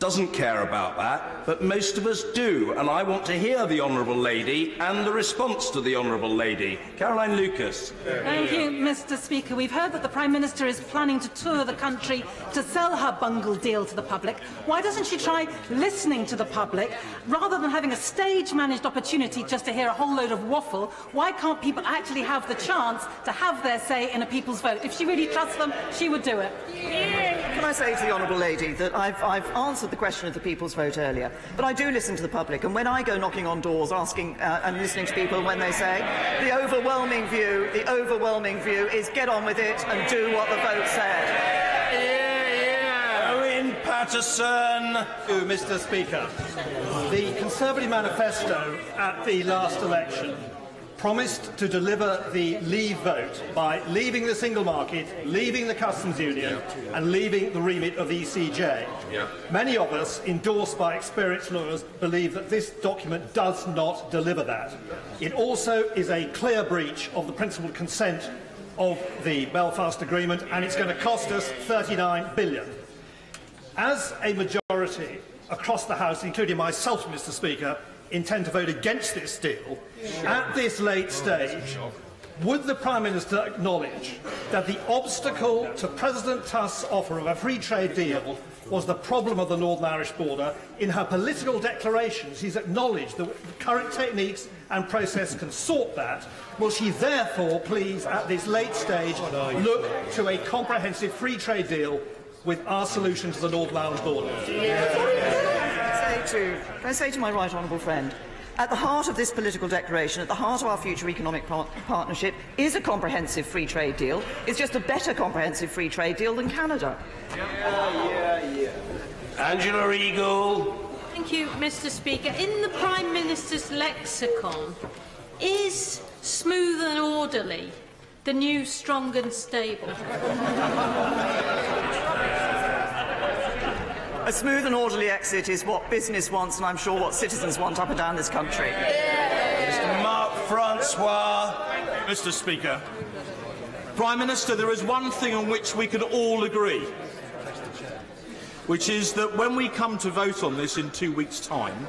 doesn't care about that, but most of us do, and I want to hear the Honourable Lady and the response to the Honourable Lady. Caroline Lucas. Thank you, Mr. Speaker. We've heard that the Prime Minister is planning to tour the country to sell her bungled deal to the public. Why doesn't she try listening to the public rather than having a stage-managed opportunity just to hear a whole load of waffle? Why can't people actually have the chance to have their say in a people's vote? If she really trusts them, she would do it. Can I say to the Honourable Lady that I've answered the question of the people's vote earlier, but I do listen to the public, and when I go knocking on doors asking and listening to people when they say, the overwhelming view is get on with it and do what the vote said. Owen Patterson. Mr. Speaker, the Conservative manifesto at the last election promised to deliver the leave vote by leaving the single market, leaving the customs union and leaving the remit of the ECJ. Many of us, endorsed by experienced lawyers, believe that this document does not deliver that. It also is a clear breach of the principle of consent of the Belfast Agreement, and it's going to cost us £39 billion. As a majority across the House, including myself, Mr. Speaker, intend to vote against this deal, at this late stage, would the Prime Minister acknowledge that the obstacle to President Tusk's offer of a free trade deal was the problem of the Northern Irish border? In her political declarations, she's acknowledged that the current techniques and process can sort that. Will she therefore please, at this late stage, look to a comprehensive free trade deal with our solution to the Northern Ireland border? Can I say to my right honourable friend, at the heart of this political declaration, at the heart of our future economic partnership, is a comprehensive free trade deal. It's just a better comprehensive free trade deal than Canada. Angela Eagle. Thank you, Mr. Speaker. In the Prime Minister's lexicon, is smooth and orderly the new strong and stable? A smooth and orderly exit is what business wants, and I'm sure what citizens want up and down this country. Mr. Mark Francois. Mr. Speaker, Prime Minister, there is one thing on which we can all agree, which is that when we come to vote on this in 2 weeks' time,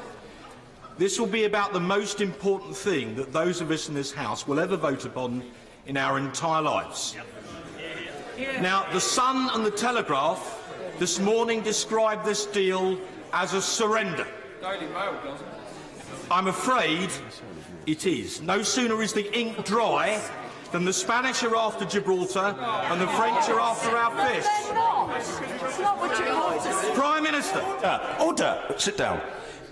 this will be about the most important thing that those of us in this House will ever vote upon in our entire lives. Now, the Sun and the Telegraph this morning described this deal as a surrender. I'm afraid it is. No sooner is the ink dry than the Spanish are after Gibraltar and the French are after our fists. Prime Minister. Order. Sit down.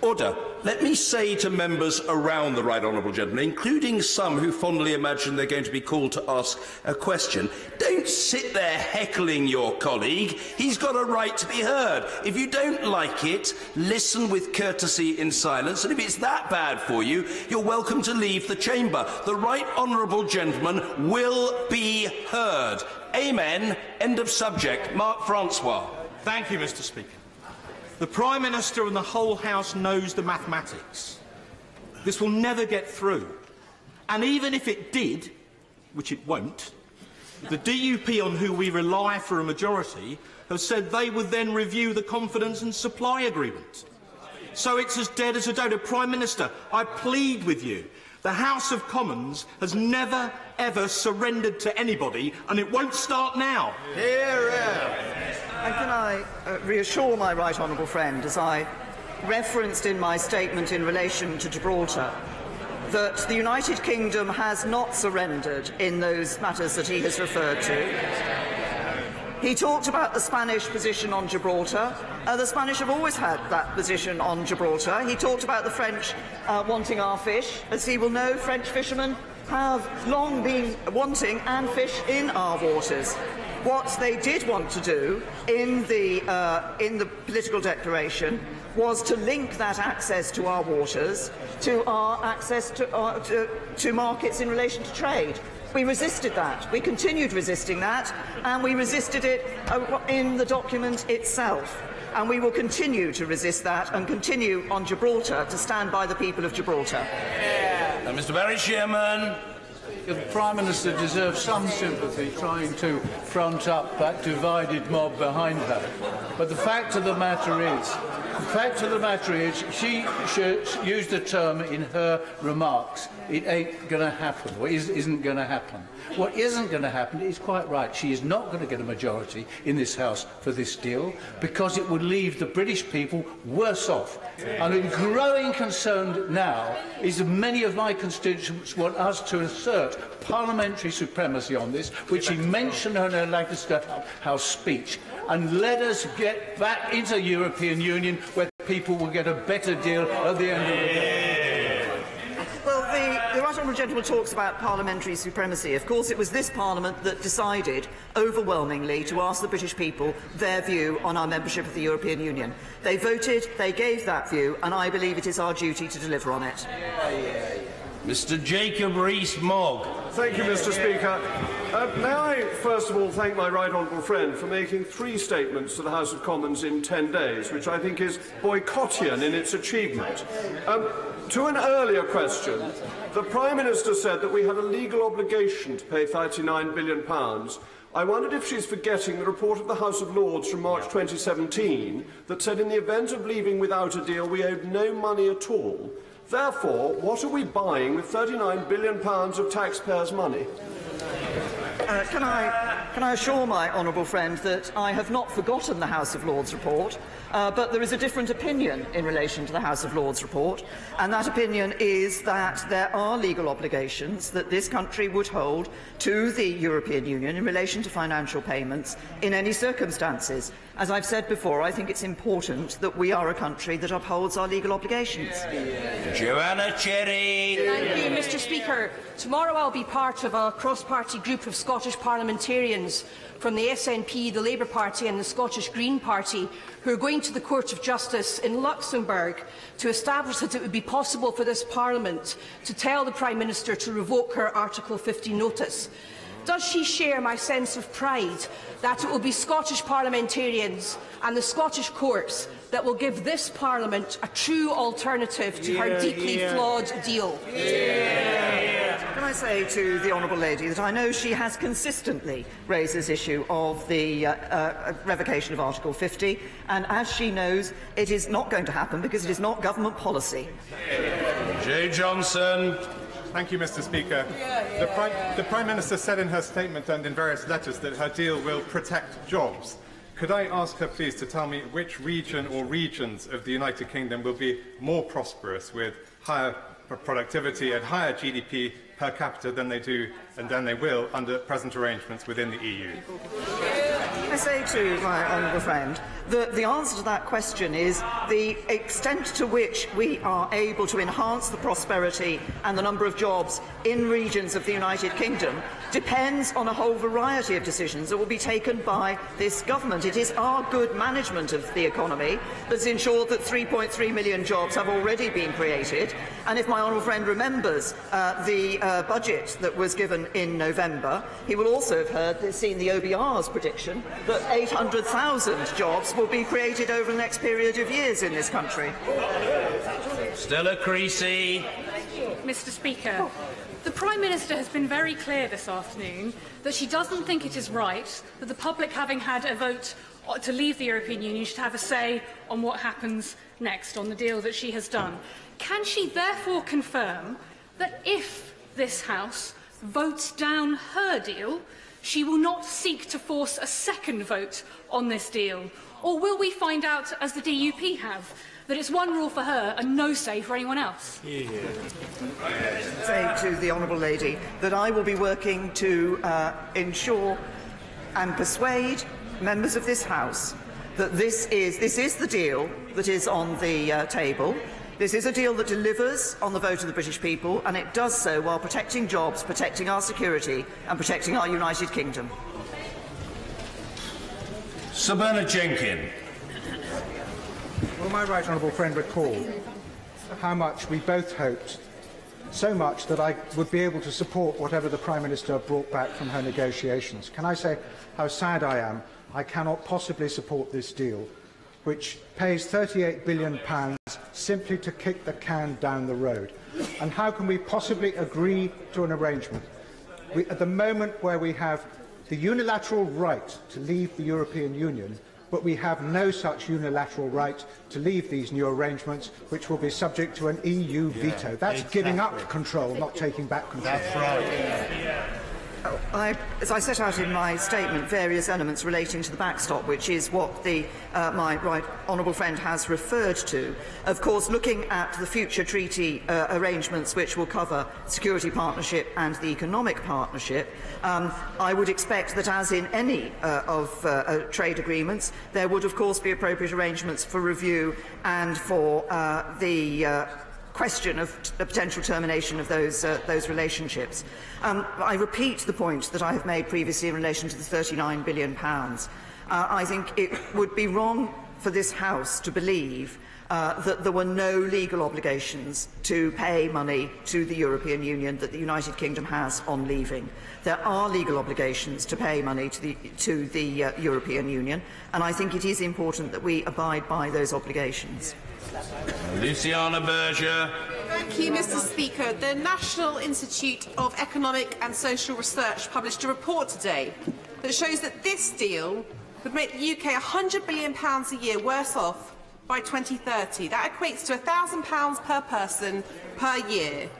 Order. Let me say to members around the right honourable gentleman, including some who fondly imagine they're going to be called to ask a question, don't sit there heckling your colleague. He's got a right to be heard. If you don't like it, listen with courtesy in silence, and if it's that bad for you, you're welcome to leave the chamber. The right honourable gentleman will be heard. Amen. End of subject. Mark Francois. Thank you, Mr. Speaker. The Prime Minister and the whole House knows the mathematics. This will never get through. And even if it did, which it won't, the DUP on who we rely for a majority have said they would then review the confidence and supply agreement. So it's as dead as a dodo. Prime Minister, I plead with you. The House of Commons has never, ever surrendered to anybody, and it won't start now. And can I reassure my right honourable friend, as I referenced in my statement in relation to Gibraltar, that the United Kingdom has not surrendered in those matters that he has referred to. He talked about the Spanish position on Gibraltar. The Spanish have always had that position on Gibraltar. He talked about the French wanting our fish. As he will know, French fishermen have long been wanting and fish in our waters. What they did want to do in the political declaration was to link that access to our waters to our access to markets in relation to trade. We resisted that. We continued resisting that, and we resisted it in the document itself. And we will continue to resist that and continue on Gibraltar to stand by the people of Gibraltar. Mr. Barry Shearman. The Prime Minister deserves some sympathy trying to front up that divided mob behind her. But the fact of the matter is, she used the term in her remarks, it ain't going to happen, or isn't going to happen. What isn't going to happen is quite right. She is not going to get a majority in this House for this deal because it would leave the British people worse off. And a growing concern now is that many of my constituents want us to assert parliamentary supremacy on this, which she mentioned in her Lancaster House speech, and let us get back into the European Union where people will get a better deal at the end of the day. Well, the right honourable gentleman talks about parliamentary supremacy. Of course, it was this Parliament that decided overwhelmingly to ask the British people their view on our membership of the European Union. They voted, they gave that view, and I believe it is our duty to deliver on it. Mr. Jacob Rees-Mogg. Thank you, Mr. Speaker. May I first of all thank my right honourable friend for making 3 statements to the House of Commons in 10 days, which I think is boycottian in its achievement. To an earlier question, the Prime Minister said that we had a legal obligation to pay £39 billion. I wondered if she's forgetting the report of the House of Lords from March 2017 that said in the event of leaving without a deal we owed no money at all. Therefore, what are we buying with £39 billion of taxpayers' money? Can I assure my honourable friend that I have not forgotten the House of Lords report, but there is a different opinion in relation to the House of Lords report, and that opinion is that there are legal obligations that this country would hold to the European Union in relation to financial payments in any circumstances. As I've said before, I think it's important that we are a country that upholds our legal obligations. Joanna Cherry. Thank you, Mr. Speaker. Tomorrow I'll be part of a cross-party group of Scottish parliamentarians from the SNP, the Labour Party and the Scottish Green Party who are going to the Court of Justice in Luxembourg to establish that it would be possible for this Parliament to tell the Prime Minister to revoke her Article 50 notice. Does she share my sense of pride that it will be Scottish parliamentarians and the Scottish courts that will give this Parliament a true alternative to her deeply flawed deal? Can I say to the honourable lady that I know she has consistently raised this issue of the revocation of Article 50, and as she knows, it is not going to happen because it is not government policy. Jay Johnson. Thank you, Mr. Speaker. The Prime Minister said in her statement and in various letters that her deal will protect jobs. Could I ask her, please, to tell me which region or regions of the United Kingdom will be more prosperous with higher productivity and higher GDP per capita than they do and than they will under present arrangements within the EU? I say to my honourable friend that the answer to that question is the extent to which we are able to enhance the prosperity and the number of jobs in regions of the United Kingdom depends on a whole variety of decisions that will be taken by this government. It is our good management of the economy that's ensured that 3.3 million jobs have already been created, and if my honourable friend remembers the budget that was given in November, he will also have seen the OBR's prediction that 800,000 jobs will be created over the next period of years in this country. Stella Creasy. Mr. Speaker, the Prime Minister has been very clear this afternoon that she doesn't think it is right that the public, having had a vote to leave the European Union, should have a say on what happens next on the deal that she has done. Can she therefore confirm that if this House votes down her deal, she will not seek to force a second vote on this deal? Or will we find out, as the DUP have, that it's one rule for her and no say for anyone else? Say to the honourable lady that I will be working to ensure and persuade members of this House that this is the deal that is on the table. This is a deal that delivers on the vote of the British people, and it does so while protecting jobs, protecting our security and protecting our United Kingdom. Sir Bernard Jenkin. Will my right honourable friend recall how much we both hoped, so much that I would be able to support whatever the Prime Minister brought back from her negotiations? Can I say how sad I am I cannot possibly support this deal, which pays £38 billion simply to kick the can down the road? And how can we possibly agree to an arrangement at the moment where we have the unilateral right to leave the European Union, but we have no such unilateral right to leave these new arrangements, which will be subject to an EU veto? That's giving up control, not taking back control. That's right. As I set out in my statement, various elements relating to the backstop, which is what my right honourable friend has referred to. Of course, looking at the future treaty arrangements which will cover security partnership and the economic partnership, I would expect that, as in any trade agreements, there would of course be appropriate arrangements for review and for the question of the potential termination of those relationships. I repeat the point that I have made previously in relation to the £39 billion. I think it would be wrong for this House to believe that there were no legal obligations to pay money to the European Union that the United Kingdom has on leaving. There are legal obligations to pay money to the European Union, and I think it is important that we abide by those obligations. Luciana Berger. Thank you, Mr. Speaker. The National Institute of Economic and Social Research published a report today that shows that this deal would make the UK £100 billion a year worse off by 2030. That equates to £1,000 per person per year.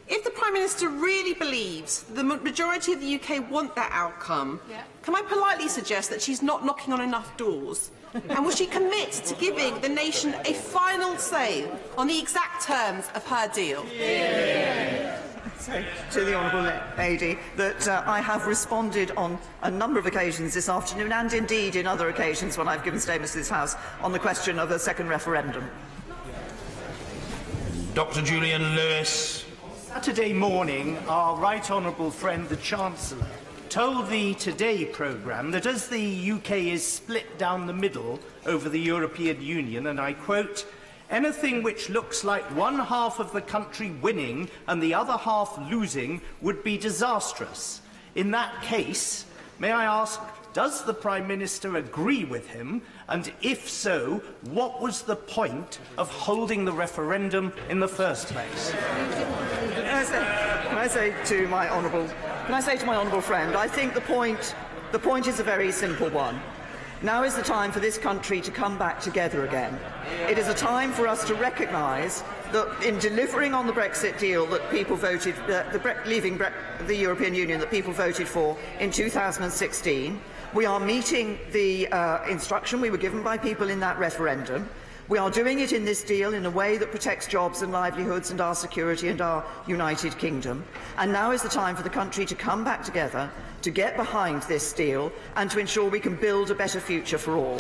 If the Prime Minister really believes the majority of the UK want that outcome, can I politely suggest that she's not knocking on enough doors? And will she commit to giving the nation a final say on the exact terms of her deal? Say to the Honourable Lady that I have responded on a number of occasions this afternoon, and indeed in other occasions when I've given statements to this House, on the question of a second referendum. Dr. Julian Lewis. Saturday morning, our Right Honourable friend, the Chancellor, told the Today programme that as the UK is split down the middle over the European Union, and I quote, "Anything which looks like one half of the country winning and the other half losing would be disastrous." In that case, may I ask, does the Prime Minister agree with him? And if so, what was the point of holding the referendum in the first place? Can I say to my honourable friend, I think the point is a very simple one. Now is the time for this country to come back together again. It is a time for us to recognise that in delivering on the Brexit deal that people voted, leaving the European Union that people voted for in 2016, we are meeting the instruction we were given by people in that referendum. We are doing it in this deal in a way that protects jobs and livelihoods and our security and our United Kingdom. And now is the time for the country to come back together, to get behind this deal and to ensure we can build a better future for all.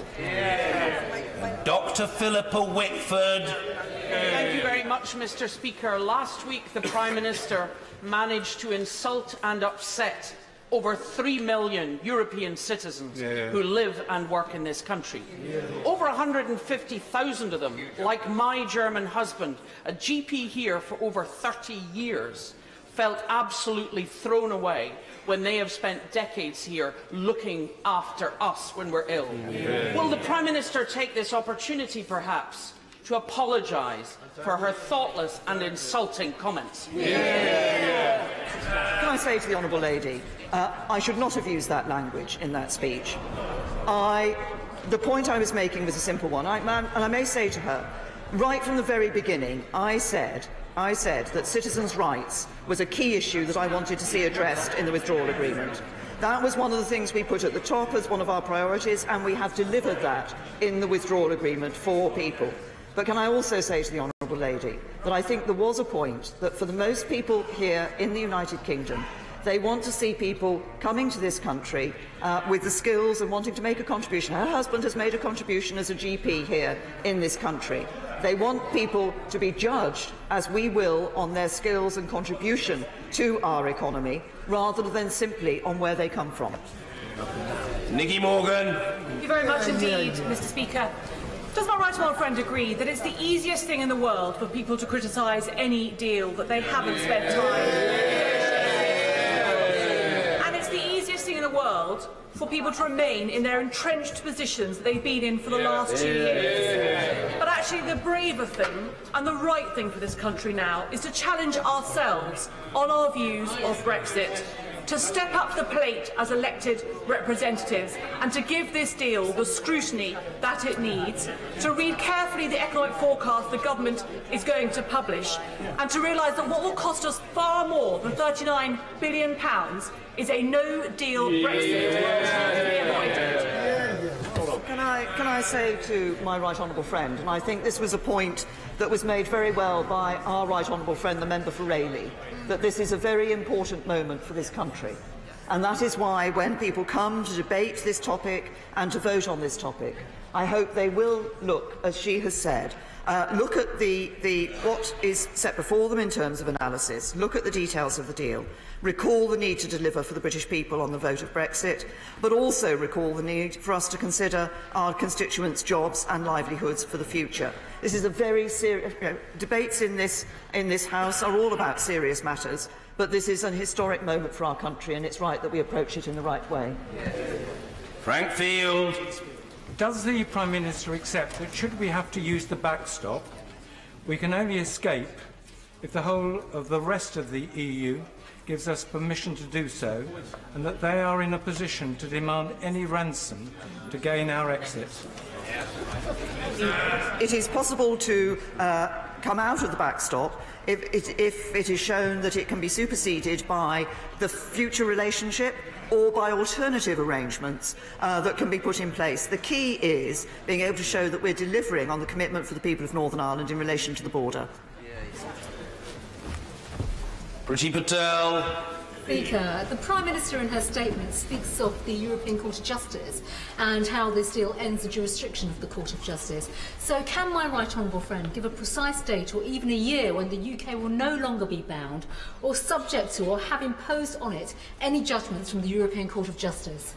Dr. Philippa Whitford. Thank you very much, Mr. Speaker. Last week, the Prime Minister managed to insult and upset over 3 million European citizens who live and work in this country. Over 150,000 of them, like my German husband, a GP here for over 30 years, felt absolutely thrown away when they have spent decades here looking after us when we're ill. Will the Prime Minister take this opportunity, perhaps, to apologise for her thoughtless and insulting comments? Can I say to the Honourable Lady, I should not have used that language in that speech. The point I was making was a simple one, and I may say to her, right from the very beginning, I said that citizens' rights was a key issue that I wanted to see addressed in the withdrawal agreement. That was one of the things we put at the top as one of our priorities, and we have delivered that in the withdrawal agreement for people. But can I also say to the Honourable Lady that I think there was a point that for the most people here in the United Kingdom, they want to see people coming to this country with the skills and wanting to make a contribution. Her husband has made a contribution as a GP here in this country. They want people to be judged, as we will, on their skills and contribution to our economy, rather than simply on where they come from. Nicky Morgan. Thank you very much indeed, Mr. Speaker. Does my right honourable friend agree that it's the easiest thing in the world for people to criticise any deal that they haven't spent time in the world for people to remain in their entrenched positions that they've been in for the last 2 years? But actually the braver thing and the right thing for this country now is to challenge ourselves on our views of Brexit, to step up to the plate as elected representatives and to give this deal the scrutiny that it needs, to read carefully the economic forecast the government is going to publish, and to realise that what will cost us far more than £39 billion is a no-deal Brexit. Can I say to my right honourable friend, and I think this was a point that was made very well by our right honourable friend, the member for Rayleigh, that this is a very important moment for this country. And that is why when people come to debate this topic and to vote on this topic, I hope they will look, as she has said, look at what is set before them in terms of analysis, look at the details of the deal, recall the need to deliver for the British people on the vote of Brexit, but also recall the need for us to consider our constituents' jobs and livelihoods for the future. This is a very serious... debates in this House are all about serious matters, but this is an historic moment for our country, and it's right that we approach it in the right way. Frank Field. Does the Prime Minister accept that should we have to use the backstop, we can only escape if the whole of the rest of the EU gives us permission to do so, and that they are in a position to demand any ransom to gain our exit? It is possible to come out of the backstop if it is shown that it can be superseded by the future relationship or by alternative arrangements that can be put in place. The key is being able to show that we're delivering on the commitment for the people of Northern Ireland in relation to the border. Priti Patel. Speaker, the Prime Minister in her statement speaks of the European Court of Justice and how this deal ends the jurisdiction of the Court of Justice. So can my right honourable friend give a precise date or even a year when the UK will no longer be bound or subject to or have imposed on it any judgments from the European Court of Justice?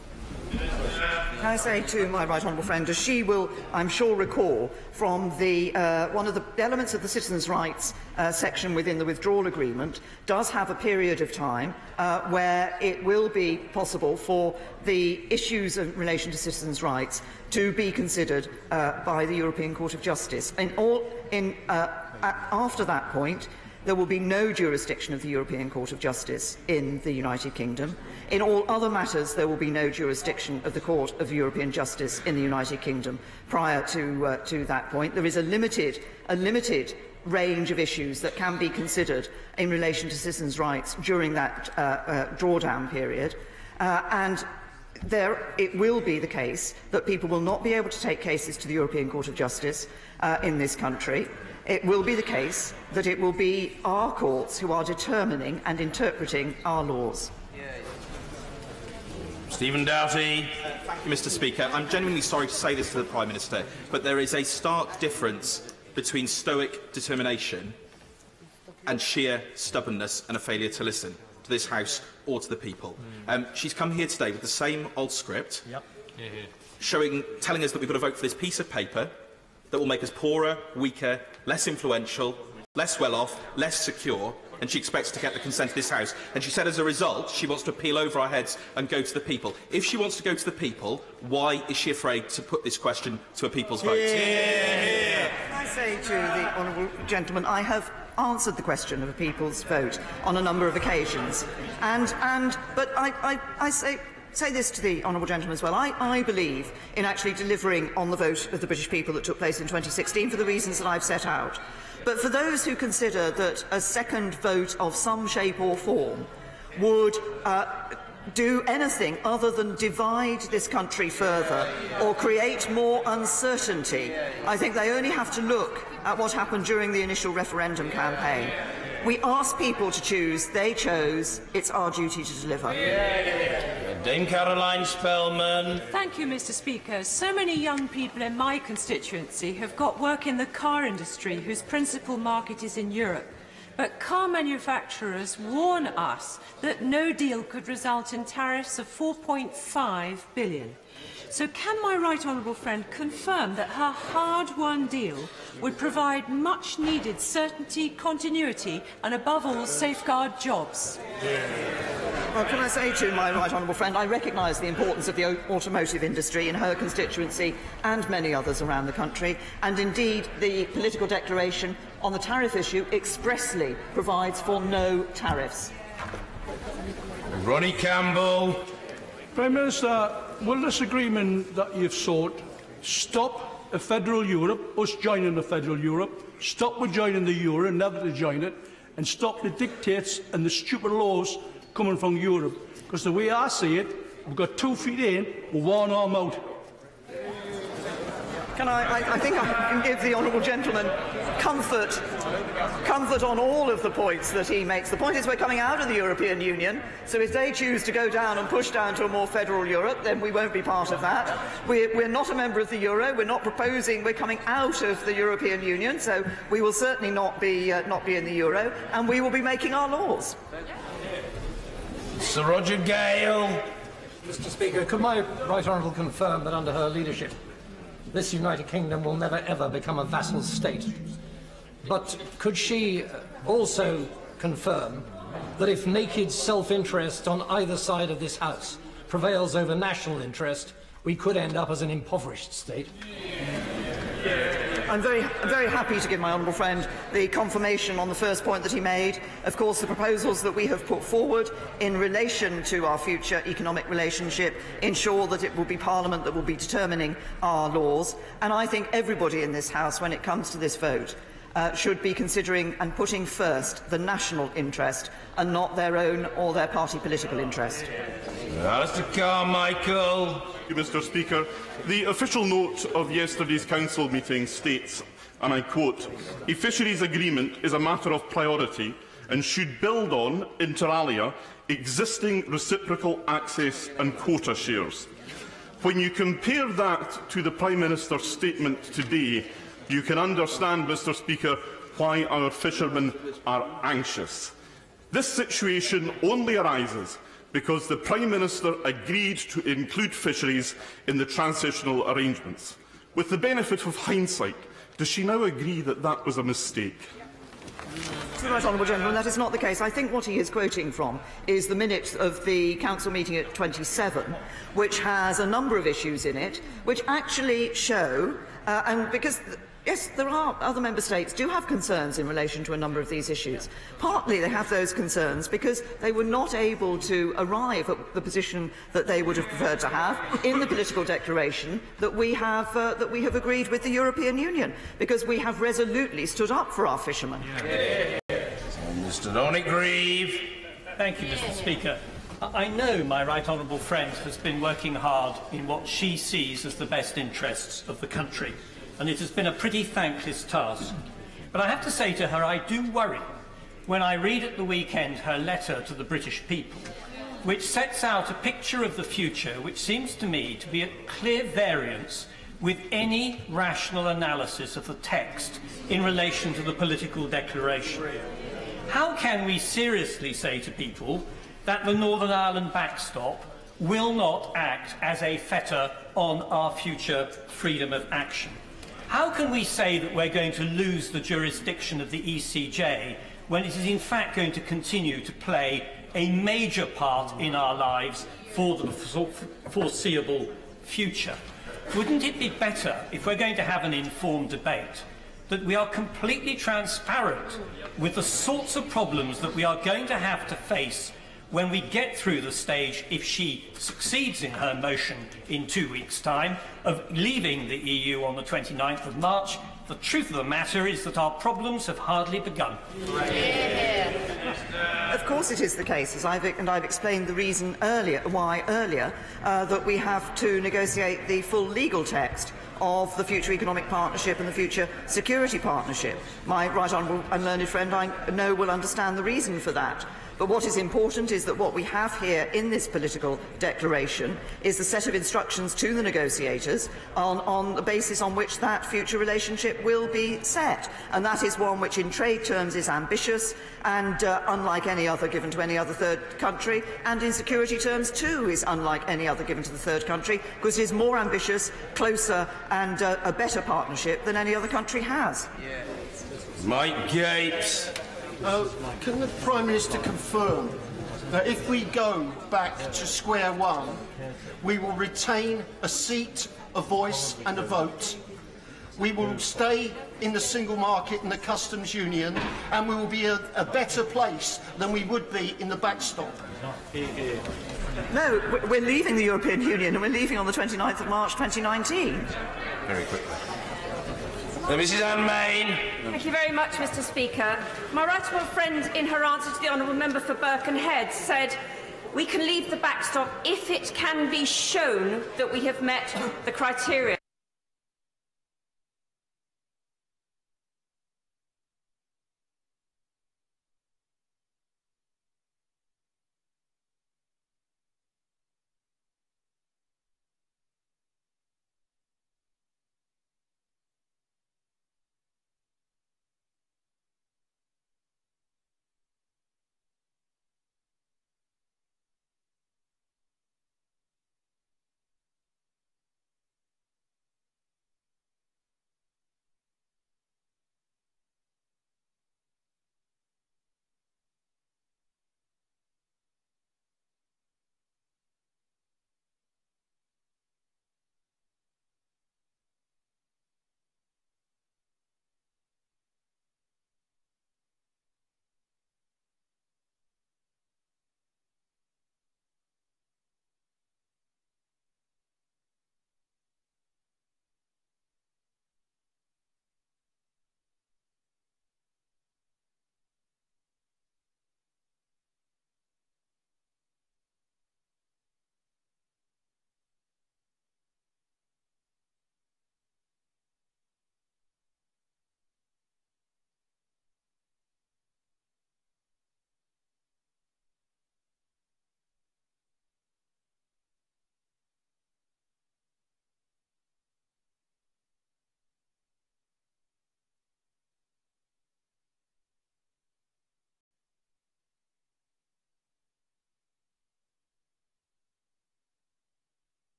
Can I say to my right honourable friend, as she will, I'm sure, recall from the one of the elements of the citizens' rights section within the withdrawal agreement does have a period of time where it will be possible for the issues in relation to citizens' rights to be considered by the European Court of Justice. After that point, there will be no jurisdiction of the European Court of Justice in the United Kingdom. In all other matters, there will be no jurisdiction of the Court of European Justice in the United Kingdom prior to that point. There is a limited range of issues that can be considered in relation to citizens' rights during that drawdown period. It will be the case that people will not be able to take cases to the European Court of Justice in this country. It will be the case that it will be our courts who are determining and interpreting our laws. Stephen Doughty. Thank you, Mr. Speaker. I'm genuinely sorry to say this to the Prime Minister, but there is a stark difference between stoic determination and sheer stubbornness and a failure to listen to this House or to the people. She's come here today with the same old script, telling us that we've got to vote for this piece of paper that will make us poorer, weaker, less influential, less well-off, less secure, and she expects to get the consent of this House. And she said as a result she wants to peel over our heads and go to the people. If she wants to go to the people, why is she afraid to put this question to a people's vote? Can I say to the honourable gentleman, I have answered the question of a people's vote on a number of occasions. But I say this to the honourable gentleman as well. I believe in actually delivering on the vote of the British people that took place in 2016 for the reasons that I've set out. But for those who consider that a second vote of some shape or form would do anything other than divide this country further or create more uncertainty, I think they only have to look at what happened during the initial referendum campaign. We asked people to choose, they chose, it's our duty to deliver. Dame Caroline Spellman. Thank you, Mr. Speaker. So many young people in my constituency have got work in the car industry whose principal market is in Europe. But car manufacturers warn us that no deal could result in tariffs of £4.5 billion. So can my right honourable friend confirm that her hard-won deal would provide much-needed certainty, continuity and, above all, safeguard jobs? Well, can I say to my right honourable friend, I recognise the importance of the automotive industry in her constituency and many others around the country, and indeed the political declaration on the tariff issue expressly provides for no tariffs. Ronnie Campbell. Prime Minister, will this agreement that you've sought stop a federal Europe, us joining a federal Europe, stop with joining the euro, never to join it, and stop the dictates and the stupid laws coming from Europe? Because the way I see it, we've got 2 feet in, with 1 arm out. I think I can give the honourable gentleman comfort on all of the points that he makes. The point is we're coming out of the European Union, so if they choose to go down and push down to a more federal Europe, then we won't be part of that. We're not a member of the euro. We're not proposing. We're coming out of the European Union, so we will certainly not be in the euro, and we will be making our laws. Sir Roger Gale. Mr. Speaker, could my right honourable confirm that under her leadership, this United Kingdom will never ever become a vassal state? But could she also confirm that if naked self-interest on either side of this House prevails over national interest, we could end up as an impoverished state? I'm very happy to give my honourable friend the confirmation on the first point that he made. Of course, the proposals that we have put forward in relation to our future economic relationship ensure that it will be Parliament that will be determining our laws. And I think everybody in this House, when it comes to this vote, should be considering and putting first the national interest and not their own or their party political interest. Mr. Carmichael. Thank you, Mr. Speaker. The official note of yesterday's Council meeting states, and I quote, "A fisheries agreement is a matter of priority and should build on, inter alia, existing reciprocal access and quota shares." When you compare that to the Prime Minister's statement today, you can understand, Mr. Speaker, why our fishermen are anxious. This situation only arises because the Prime Minister agreed to include fisheries in the transitional arrangements. With the benefit of hindsight, does she now agree that that was a mistake? Right, honourable gentleman, that is not the case. I think what he is quoting from is the minutes of the Council meeting at 27, which has a number of issues in it, which actually show, and because yes, there are other member states do have concerns in relation to a number of these issues. Partly they have those concerns because they were not able to arrive at the position that they would have preferred to have in the political declaration that we have agreed with the European Union, because we have resolutely stood up for our fishermen. Mr. Donny-Grieve. Thank you, Mr. Speaker. I know my right honourable friend has been working hard in what she sees as the best interests of the country, and it has been a pretty thankless task. But I have to say to her, I do worry when I read at the weekend her letter to the British people, which sets out a picture of the future which seems to me to be at clear variance with any rational analysis of the text in relation to the political declaration. How can we seriously say to people that the Northern Ireland backstop will not act as a fetter on our future freedom of action? How can we say that we're going to lose the jurisdiction of the ECJ when it is in fact going to continue to play a major part in our lives for the foreseeable future? Wouldn't it be better, if we're going to have an informed debate, that we are completely transparent with the sorts of problems that we are going to have to face when we get through the stage, if she succeeds in her motion in 2 weeks' time, of leaving the EU on the 29th of March? The truth of the matter is that our problems have hardly begun. Of course it is the case, I've explained the reason why earlier, that we have to negotiate the full legal text of the future economic partnership and the future security partnership. My right honourable and learned friend, I know, will understand the reason for that. But what is important is that what we have here in this political declaration is the set of instructions to the negotiators on the basis on which that future relationship will be set. And that is one which in trade terms is ambitious and unlike any other given to any other third country, and in security terms too is unlike any other given to the third country, because it is more ambitious, closer and a better partnership than any other country has. Mike Gates. Can the Prime Minister confirm that if we go back to square one, we will retain a seat, a voice and a vote? We will stay in the single market and the customs union, and we will be a better place than we would be in the backstop? No, we're leaving the European Union, and we're leaving on the 29th of March 2019. Very quickly. Mrs Anne Main. Thank you very much, Mr. Speaker. My right honourable friend, in her answer to the honourable member for Birkenhead, said we can leave the backstop if it can be shown that we have met the criteria.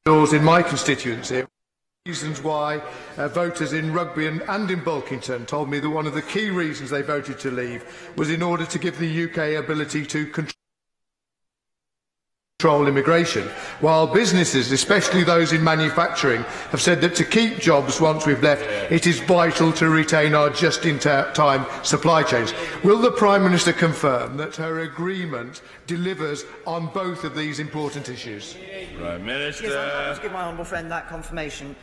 laws in my constituency. Reasons why voters in Rugby and in Bulkington told me that one of the key reasons they voted to leave was in order to give the UK ability to control immigration, while businesses, especially those in manufacturing, have said that to keep jobs once we've left, it is vital to retain our just-in-time supply chains. Will the Prime Minister confirm that her agreement delivers on both of these important issues? Prime Minister. Yes, I'm happy to give my honourable friend that confirmation.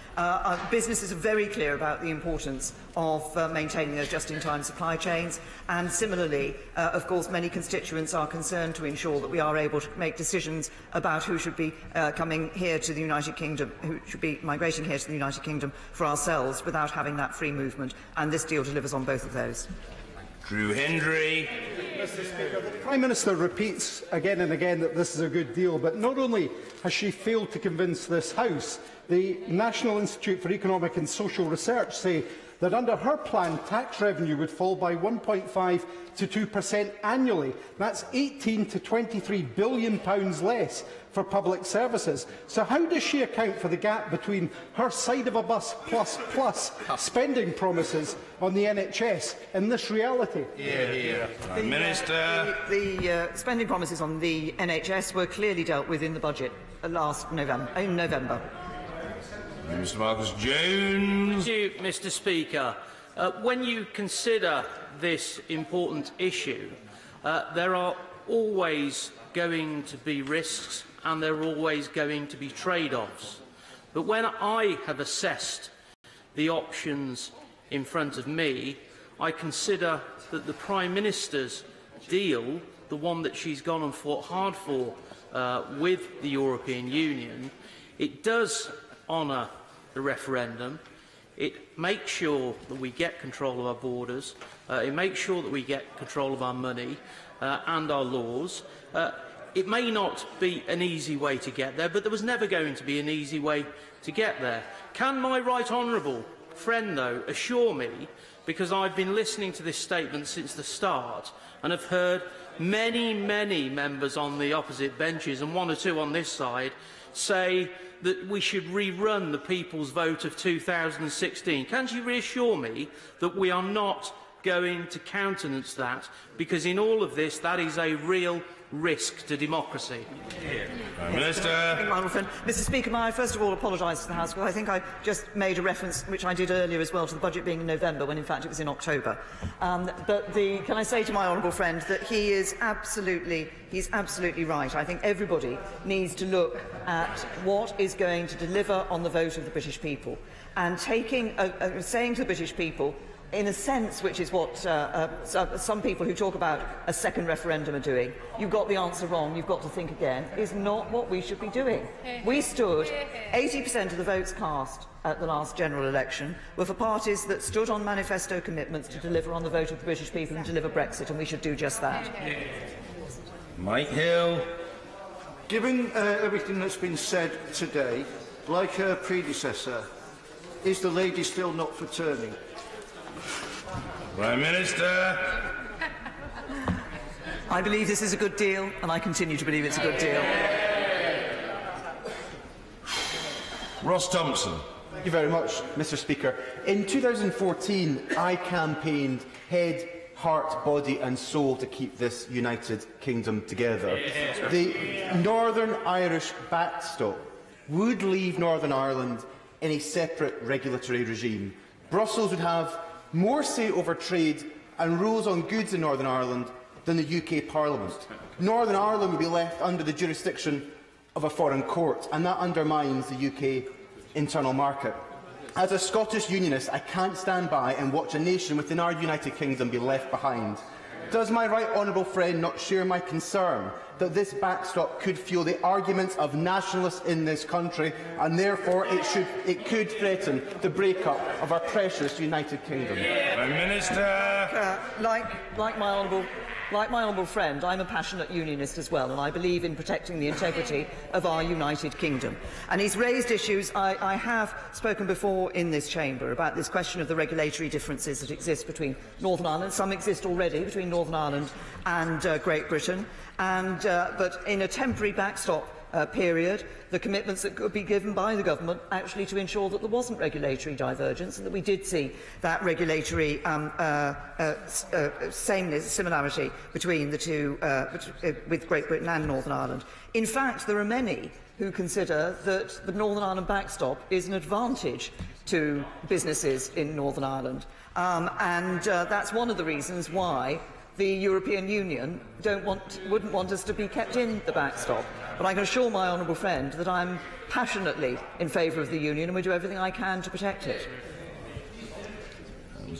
Businesses are very clear about the importance of maintaining those just-in-time supply chains, and similarly, of course, many constituents are concerned to ensure that we are able to make decisions about who should be coming here to the United Kingdom, who should be migrating here to the United Kingdom for ourselves without having that free movement, and this deal delivers on both of those. Drew Hendry. Mr. Speaker, the Prime Minister repeats again and again that this is a good deal, but not only has she failed to convince this House, the National Institute for Economic and Social Research say that under her plan, tax revenue would fall by 1.5 to 2% annually. That's £18 to £23 billion less for public services. So how does she account for the gap between her side of a bus plus spending promises on the NHS and this reality? Prime Minister. The spending promises on the NHS were clearly dealt with in the budget last November. Mr. Marcus Jones. Thank you, Mr. Speaker. When you consider this important issue, there are always going to be risks and there are always going to be trade-offs. But when I have assessed the options in front of me, I consider that the Prime Minister's deal, the one that she's gone and fought hard for with the European Union, it does honour the referendum. It makes sure that we get control of our borders. It makes sure that we get control of our money and our laws. It may not be an easy way to get there, but there was never going to be an easy way to get there. Can my right honourable friend, though, assure me, because I've been listening to this statement since the start and have heard many members on the opposite benches and one or two on this side say that we should rerun the people's vote of 2016. Can she reassure me that we are not going to countenance that, because in all of this that is a real risk to democracy? Prime Minister. Mr. Speaker, may I first of all apologise to the House, because I think I just made a reference, which I did earlier as well, to the budget being in November, when in fact it was in October. Can I say to my honourable friend that he's absolutely right. I think everybody needs to look at what is going to deliver on the vote of the British people, and saying to the British people, in a sense, which is what some people who talk about a second referendum are doing, you've got the answer wrong, you've got to think again, is not what we should be doing. We stood, 80% of the votes cast at the last general election were for parties that stood on manifesto commitments to deliver on the vote of the British people and deliver Brexit, and we should do just that. Mike Hill. Given everything that's been said today, like her predecessor, is the lady still not for turning? Prime Minister. I believe this is a good deal, and I continue to believe it's a good deal. Ross Thompson. Thank you very much, Mr. Speaker. In 2014, I campaigned head, heart, body and soul to keep this United Kingdom together. The Northern Irish backstop would leave Northern Ireland in a separate regulatory regime. Brussels would have more say over trade and rules on goods in Northern Ireland than the UK Parliament. Northern Ireland would be left under the jurisdiction of a foreign court, and that undermines the UK internal market. As a Scottish unionist, I can't stand by and watch a nation within our United Kingdom be left behind. Does my right honourable friend not share my concern that this backstop could fuel the arguments of nationalists in this country, and therefore it could threaten the break-up of our precious United Kingdom? Prime Minister. Like my honourable friend, I'm a passionate unionist as well, and I believe in protecting the integrity of our United Kingdom. And he's raised issues. I have spoken before in this chamber about this question of the regulatory differences that exist between Northern Ireland. Some exist already between Northern Ireland and Great Britain. But in a temporary backstop period, the commitments that could be given by the government actually to ensure that there wasn't regulatory divergence and that we did see that regulatory similarity between the two, with Great Britain and Northern Ireland. In fact, there are many who consider that the Northern Ireland backstop is an advantage to businesses in Northern Ireland. That's one of the reasons why the European Union wouldn't want us to be kept in the backstop. But I can assure my honourable friend that I'm passionately in favour of the Union and we do everything I can to protect it.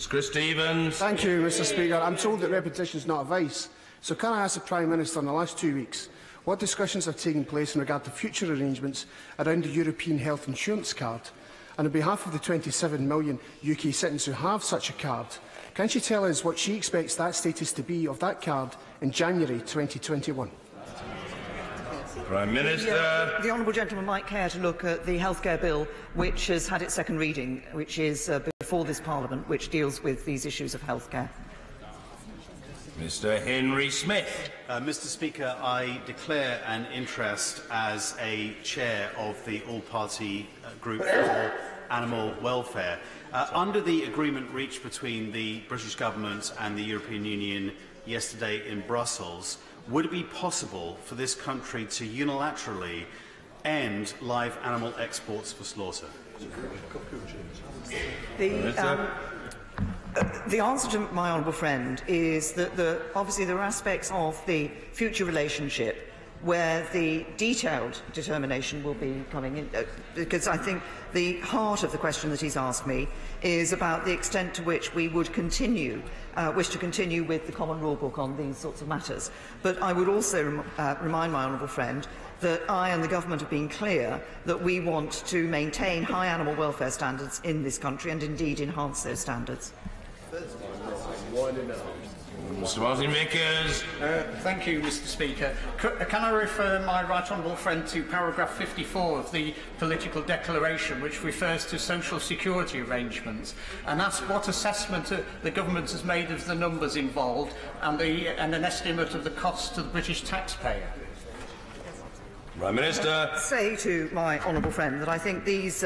Chris Stevens. Thank you, Mr. Speaker. I'm told that repetition is not a vice. So can I ask the Prime Minister in the last 2 weeks what discussions have taken place in regard to future arrangements around the European health insurance card? And on behalf of the 27 million UK citizens who have such a card, can she tell us what she expects that status to be of that card in January 2021? Prime Minister. The honourable gentleman might care to look at the healthcare bill, which has had its second reading, which is before this Parliament, which deals with these issues of healthcare. Mr. Henry Smith. Mr. Speaker, I declare an interest as a chair of the all-party group for animal welfare. Under the agreement reached between the British Government and the European Union yesterday in Brussels, would it be possible for this country to unilaterally end live animal exports for slaughter? The answer to my honourable friend is that obviously there are aspects of the future relationship where the detailed determination will be coming in, because I think the heart of the question that he's asked me is about the extent to which we would wish to continue with the common rule book on these sorts of matters. But I would also remind my honourable friend that I and the government have been clear that we want to maintain high animal welfare standards in this country and indeed enhance those standards. Mr. Martin Vickers. Thank you, Mr. Speaker. Can I refer my right honourable friend to paragraph 54 of the political declaration, which refers to social security arrangements, and ask what assessment the government has made of the numbers involved and an estimate of the cost to the British taxpayer? Prime Minister. Say to my honourable friend that I think this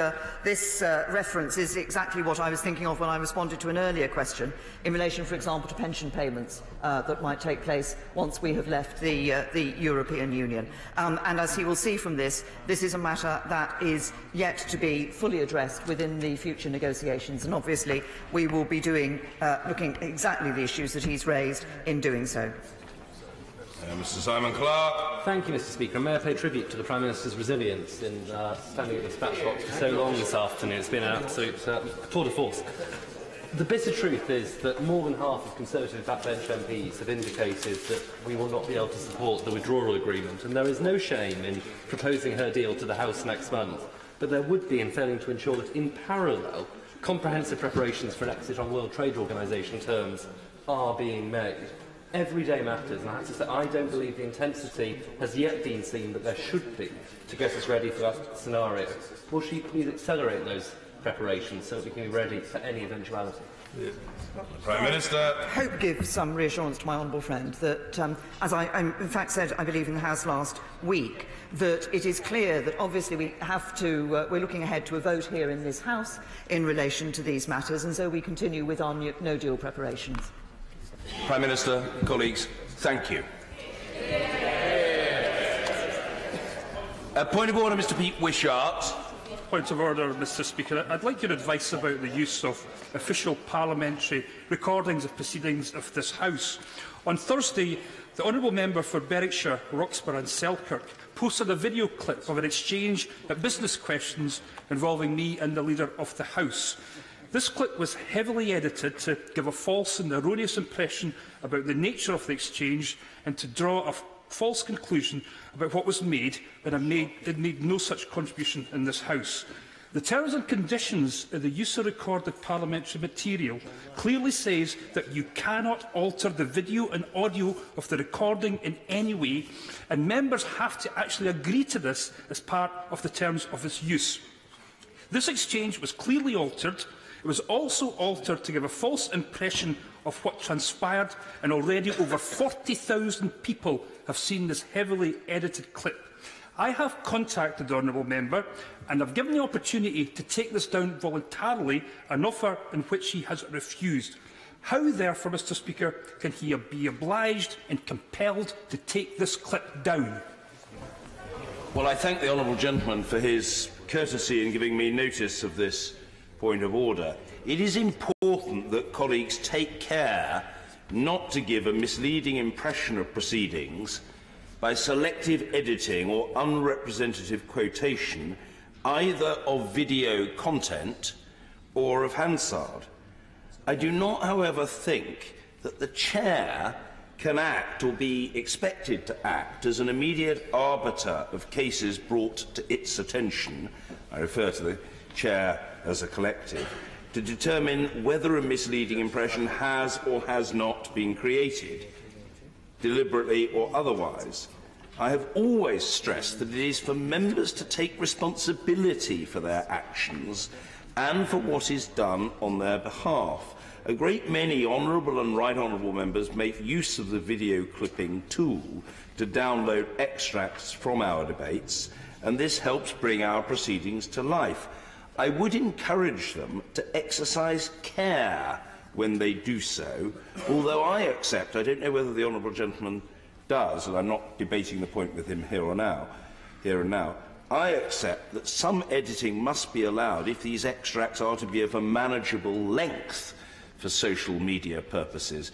reference is exactly what I was thinking of when I responded to an earlier question in relation, for example, to pension payments that might take place once we have left the European Union. And as he will see from this, this is a matter that is yet to be fully addressed within the future negotiations, and obviously we will be looking exactly the issues that he's raised in doing so. Mr. Simon Clarke. Thank you, Mr. Speaker. And may I pay tribute to the Prime Minister's resilience in standing at the dispatch box for so long this afternoon. It's been an absolute tour de force. The bitter truth is that more than half of Conservative backbench MPs have indicated that we will not be able to support the withdrawal agreement, and there is no shame in proposing her deal to the House next month, but there would be in failing to ensure that, in parallel, comprehensive preparations for an exit on World Trade Organisation terms are being made. Every day matters, and I have to say I don't believe the intensity has yet been seen that there should be to get us ready for that scenario. Will she please accelerate those preparations so that we can be ready for any eventuality? Prime Minister. I hope to give some reassurance to my honourable friend that, as I in fact said, I believe in the House last week, that it is clear that obviously we have to, we're looking ahead to a vote here in this House in relation to these matters, and so we continue with our no-deal preparations. Prime Minister, colleagues, thank you. Point of order, Mr. Pete Wishart. Point of order, Mr. Speaker. I'd like your advice about the use of official parliamentary recordings of proceedings of this House. On Thursday, the honourable member for Berwickshire, Roxburgh and Selkirk posted a video clip of an exchange at business questions involving me and the Leader of the House. This clip was heavily edited to give a false and erroneous impression about the nature of the exchange and to draw a false conclusion about what was made when it made no such contribution in this House. The terms and conditions of the use of recorded parliamentary material clearly says that you cannot alter the video and audio of the recording in any way, and members have to actually agree to this as part of the terms of its use. This exchange was clearly altered. It was also altered to give a false impression of what transpired, and already over 40,000 people have seen this heavily edited clip. I have contacted the honourable member and have given the opportunity to take this down voluntarily, an offer in which he has refused. How, therefore, Mr Speaker, can he be obliged and compelled to take this clip down? Well, I thank the honourable gentleman for his courtesy in giving me notice of this point of order. It is important that colleagues take care not to give a misleading impression of proceedings by selective editing or unrepresentative quotation either of video content or of Hansard. I do not, however, think that the Chair can act or be expected to act as an immediate arbiter of cases brought to its attention, I refer to the Chair as a collective, to determine whether a misleading impression has or has not been created, deliberately or otherwise. I have always stressed that it is for members to take responsibility for their actions and for what is done on their behalf. A great many honourable and right honourable members make use of the video clipping tool to download extracts from our debates, and this helps bring our proceedings to life. I would encourage them to exercise care when they do so, although I accept, I don't know whether the honourable gentleman does, and I'm not debating the point with him here and now, I accept that some editing must be allowed if these extracts are to be of a manageable length for social media purposes.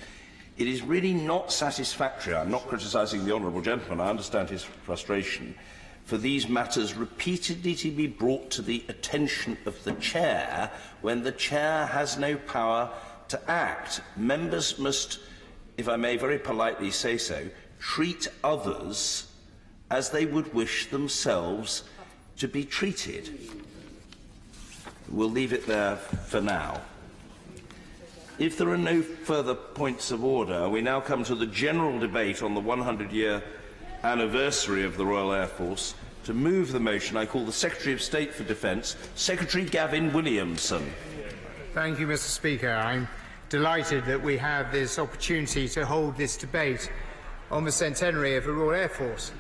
It is really not satisfactory, I'm not criticising the honourable gentleman, I understand his frustration, for these matters repeatedly to be brought to the attention of the Chair when the Chair has no power to act. Members must, if I may very politely say so, treat others as they would wish themselves to be treated. We'll leave it there for now. If there are no further points of order, we now come to the general debate on the 100-year anniversary of the Royal Air Force. To move the motion, I call the Secretary of State for Defence, Secretary Gavin Williamson. Thank you, Mr Speaker. I'm delighted that we have this opportunity to hold this debate on the centenary of the Royal Air Force.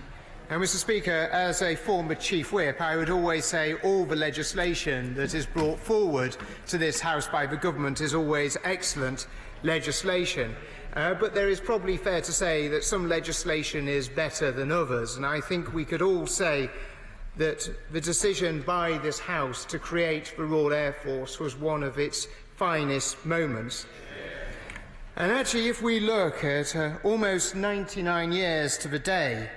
And, Mr Speaker, as a former Chief Whip, I would always say all the legislation that is brought forward to this House by the government is always excellent legislation. But there is probably fair to say that some legislation is better than others, and I think we could all say that the decision by this House to create the Royal Air Force was one of its finest moments. And actually, if we look at almost 99 years to the day,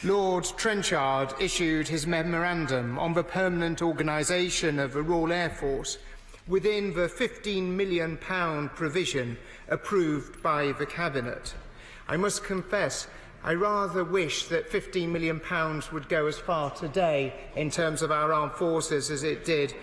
Lord Trenchard issued his memorandum on the permanent organisation of the Royal Air Force within the £15 million provision approved by the Cabinet. I must confess, I rather wish that £15 million would go as far today in terms of our armed forces as it did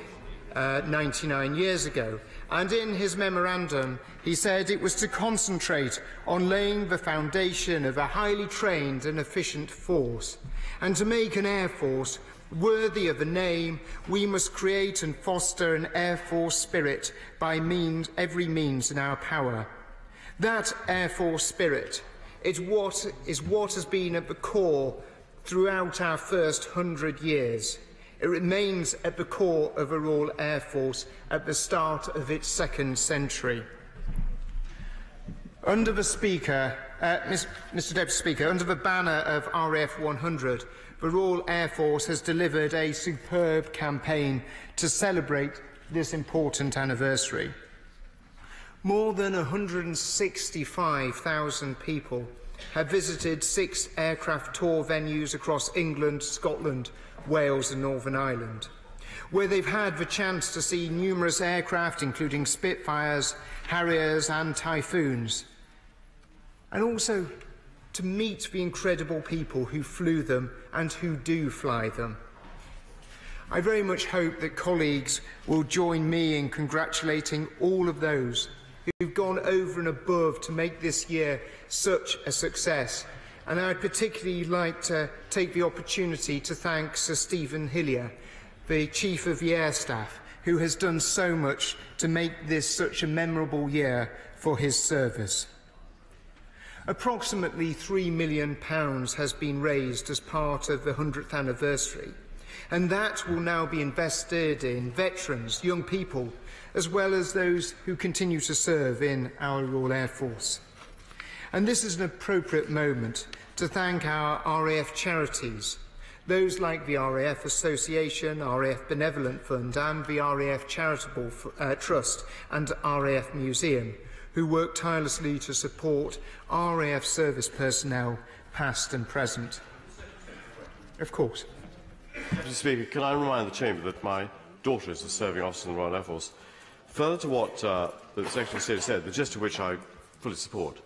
99 years ago. And in his memorandum, he said it was to concentrate on laying the foundation of a highly trained and efficient force. And to make an Air Force worthy of the name, we must create and foster an Air Force spirit by every means in our power. That Air Force spirit is what has been at the core throughout our first 100 years. It remains at the core of the Royal Air Force at the start of its second century. Under the Speaker, Mr Deputy Speaker, under the banner of RAF 100, the Royal Air Force has delivered a superb campaign to celebrate this important anniversary. More than 165,000 people have visited 6 aircraft tour venues across England, Scotland, Wales and Northern Ireland, where they've had the chance to see numerous aircraft, including Spitfires, Harriers and Typhoons, and also to meet the incredible people who flew them and who do fly them. I very much hope that colleagues will join me in congratulating all of those who've gone over and above to make this year such a success. And I'd particularly like to take the opportunity to thank Sir Stephen Hillier, the Chief of the Air Staff, who has done so much to make this such a memorable year for his service. Approximately £3 million has been raised as part of the 100th anniversary, and that will now be invested in veterans, young people, as well as those who continue to serve in our Royal Air Force. And this is an appropriate moment to thank our RAF charities, those like the RAF Association, RAF Benevolent Fund and the RAF Charitable Trust and RAF Museum, who work tirelessly to support RAF service personnel, past and present. Of course. Mr. Speaker, can I remind the Chamber that my daughter is a serving officer in the Royal Air Force? Further to what the Secretary of State said, the gist of which I fully support,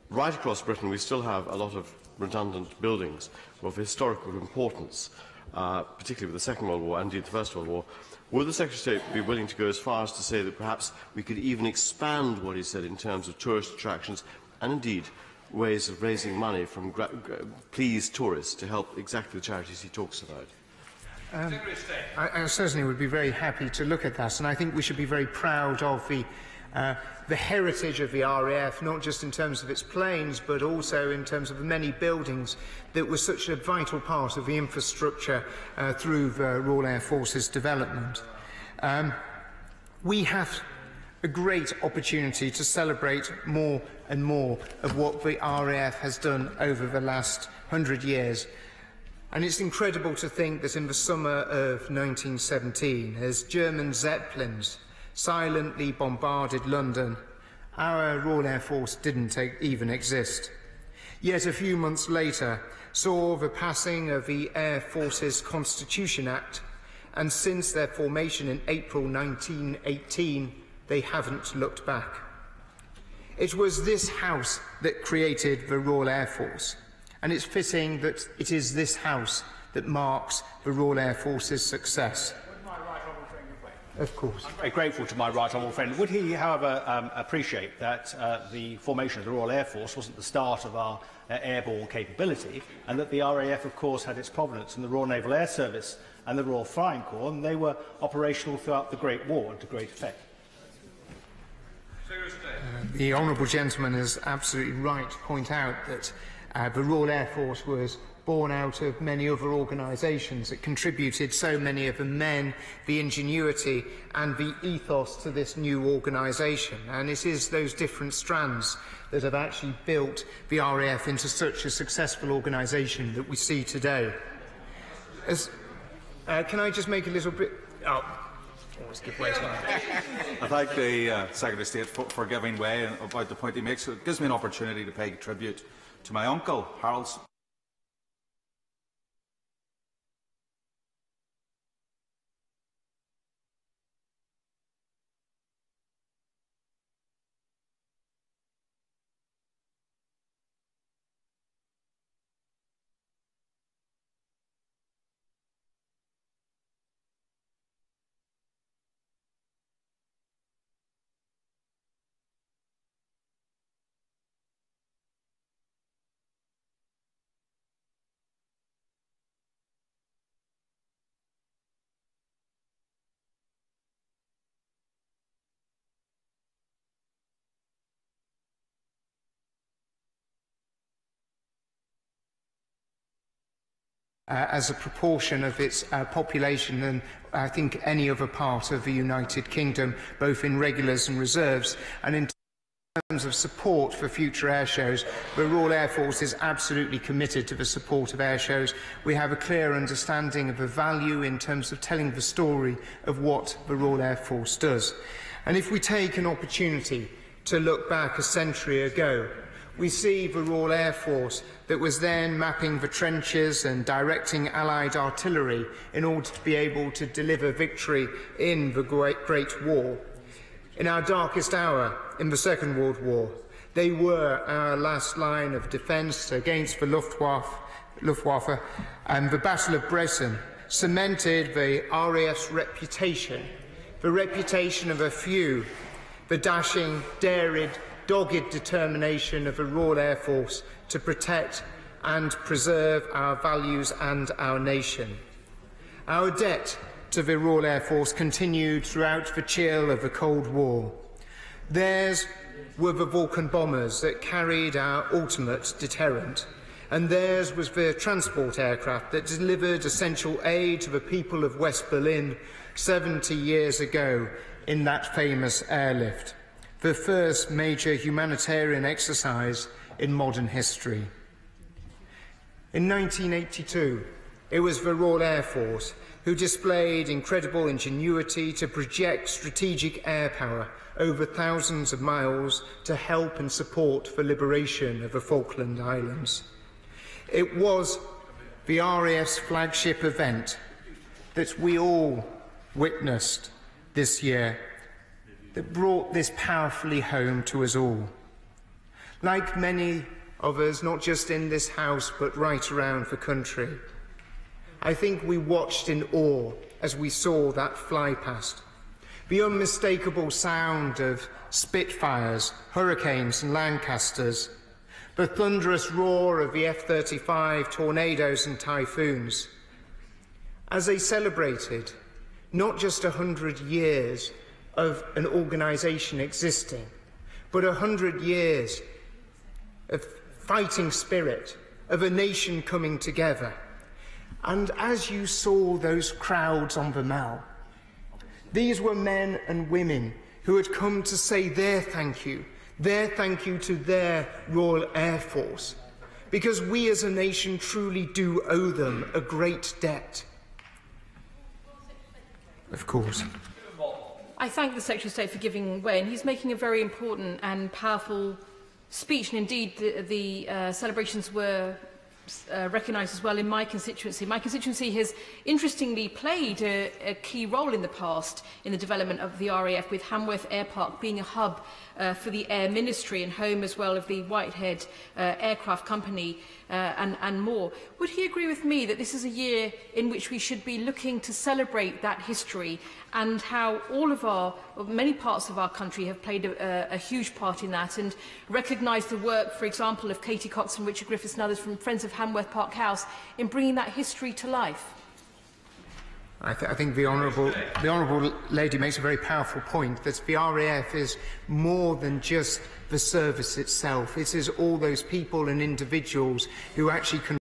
right across Britain we still have a lot of redundant buildings of historical importance, particularly with the Second World War and indeed the First World War. Would the Secretary of State be willing to go as far as to say that perhaps we could even expand what he said in terms of tourist attractions and indeed ways of raising money from pleased tourists to help exactly the charities he talks about? I certainly would be very happy to look at that, and I think we should be very proud of the heritage of the RAF, not just in terms of its planes, but also in terms of the many buildings that were such a vital part of the infrastructure through the Royal Air Force's development. We have a great opportunity to celebrate more and more of what the RAF has done over the last 100 years. And it's incredible to think that in the summer of 1917, as German Zeppelins silently bombarded London, our Royal Air Force didn't even exist. Yet a few months later saw the passing of the Air Force's Constitution Act, and since their formation in April 1918, they haven't looked back. It was this House that created the Royal Air Force, and it's fitting that it is this House that marks the Royal Air Force's success. Of course. I'm very grateful to my right honourable friend. Would he, however, appreciate that the formation of the Royal Air Force wasn't the start of our airborne capability, and that the RAF, of course, had its provenance in the Royal Naval Air Service and the Royal Flying Corps, and they were operational throughout the Great War and to great effect? The honourable gentleman is absolutely right to point out that the Royal Air Force was born out of many other organisations. It contributed so many of the men, the ingenuity and the ethos to this new organisation, and it is those different strands that have actually built the RAF into such a successful organisation that we see today. Can I just make a little bit... always give way to that. I thank the Secretary of State for giving way about the point he makes. It gives me an opportunity to pay tribute to my uncle, Harold. As a proportion of its population than I think any other part of the United Kingdom, both in regulars and reserves. And in terms of support for future air shows, the Royal Air Force is absolutely committed to the support of air shows. We have a clear understanding of the value in terms of telling the story of what the Royal Air Force does. And if we take an opportunity to look back a century ago, we see the Royal Air Force that was then mapping the trenches and directing Allied artillery in order to be able to deliver victory in the Great War. In our darkest hour, in the Second World War, they were our last line of defence against the Luftwaffe, and the Battle of Bresson cemented the RAF's reputation, the reputation of a few, the dashing, daring, dogged determination of the Royal Air Force to protect and preserve our values and our nation. Our debt to the Royal Air Force continued throughout the chill of the Cold War. Theirs were the Vulcan bombers that carried our ultimate deterrent, and theirs was the transport aircraft that delivered essential aid to the people of West Berlin 70 years ago in that famous airlift, the first major humanitarian exercise in modern history. In 1982, it was the Royal Air Force who displayed incredible ingenuity to project strategic air power over thousands of miles to help and support the liberation of the Falkland Islands. It was the RAF's flagship event that we all witnessed this year that brought this powerfully home to us all. Like many of us, not just in this House, but right around the country, I think we watched in awe as we saw that fly past. The unmistakable sound of Spitfires, Hurricanes and Lancasters, the thunderous roar of the F-35 tornadoes and typhoons, as they celebrated not just 100 years of an organisation existing, but 100 years of fighting spirit, of a nation coming together. And as you saw those crowds on the Mall, these were men and women who had come to say their thank you to their Royal Air Force, because we as a nation truly do owe them a great debt. Of course. I thank the Secretary of State for giving way, and he's making a very important and powerful speech, and indeed the celebrations were recognised as well in my constituency. My constituency has interestingly played a key role in the past in the development of the RAF, with Hamworth Air Park being a hub for the Air Ministry and home as well of the Whitehead Aircraft Company and more. Would he agree with me that this is a year in which we should be looking to celebrate that history and how many parts of our country have played a huge part in that, and recognise the work, for example, of Katie Cox and Richard Griffiths and others from Friends of Hamworth Park House in bringing that history to life? I think the honourable lady makes a very powerful point, that the RAF is more than just the service itself. It is all those people and individuals who actually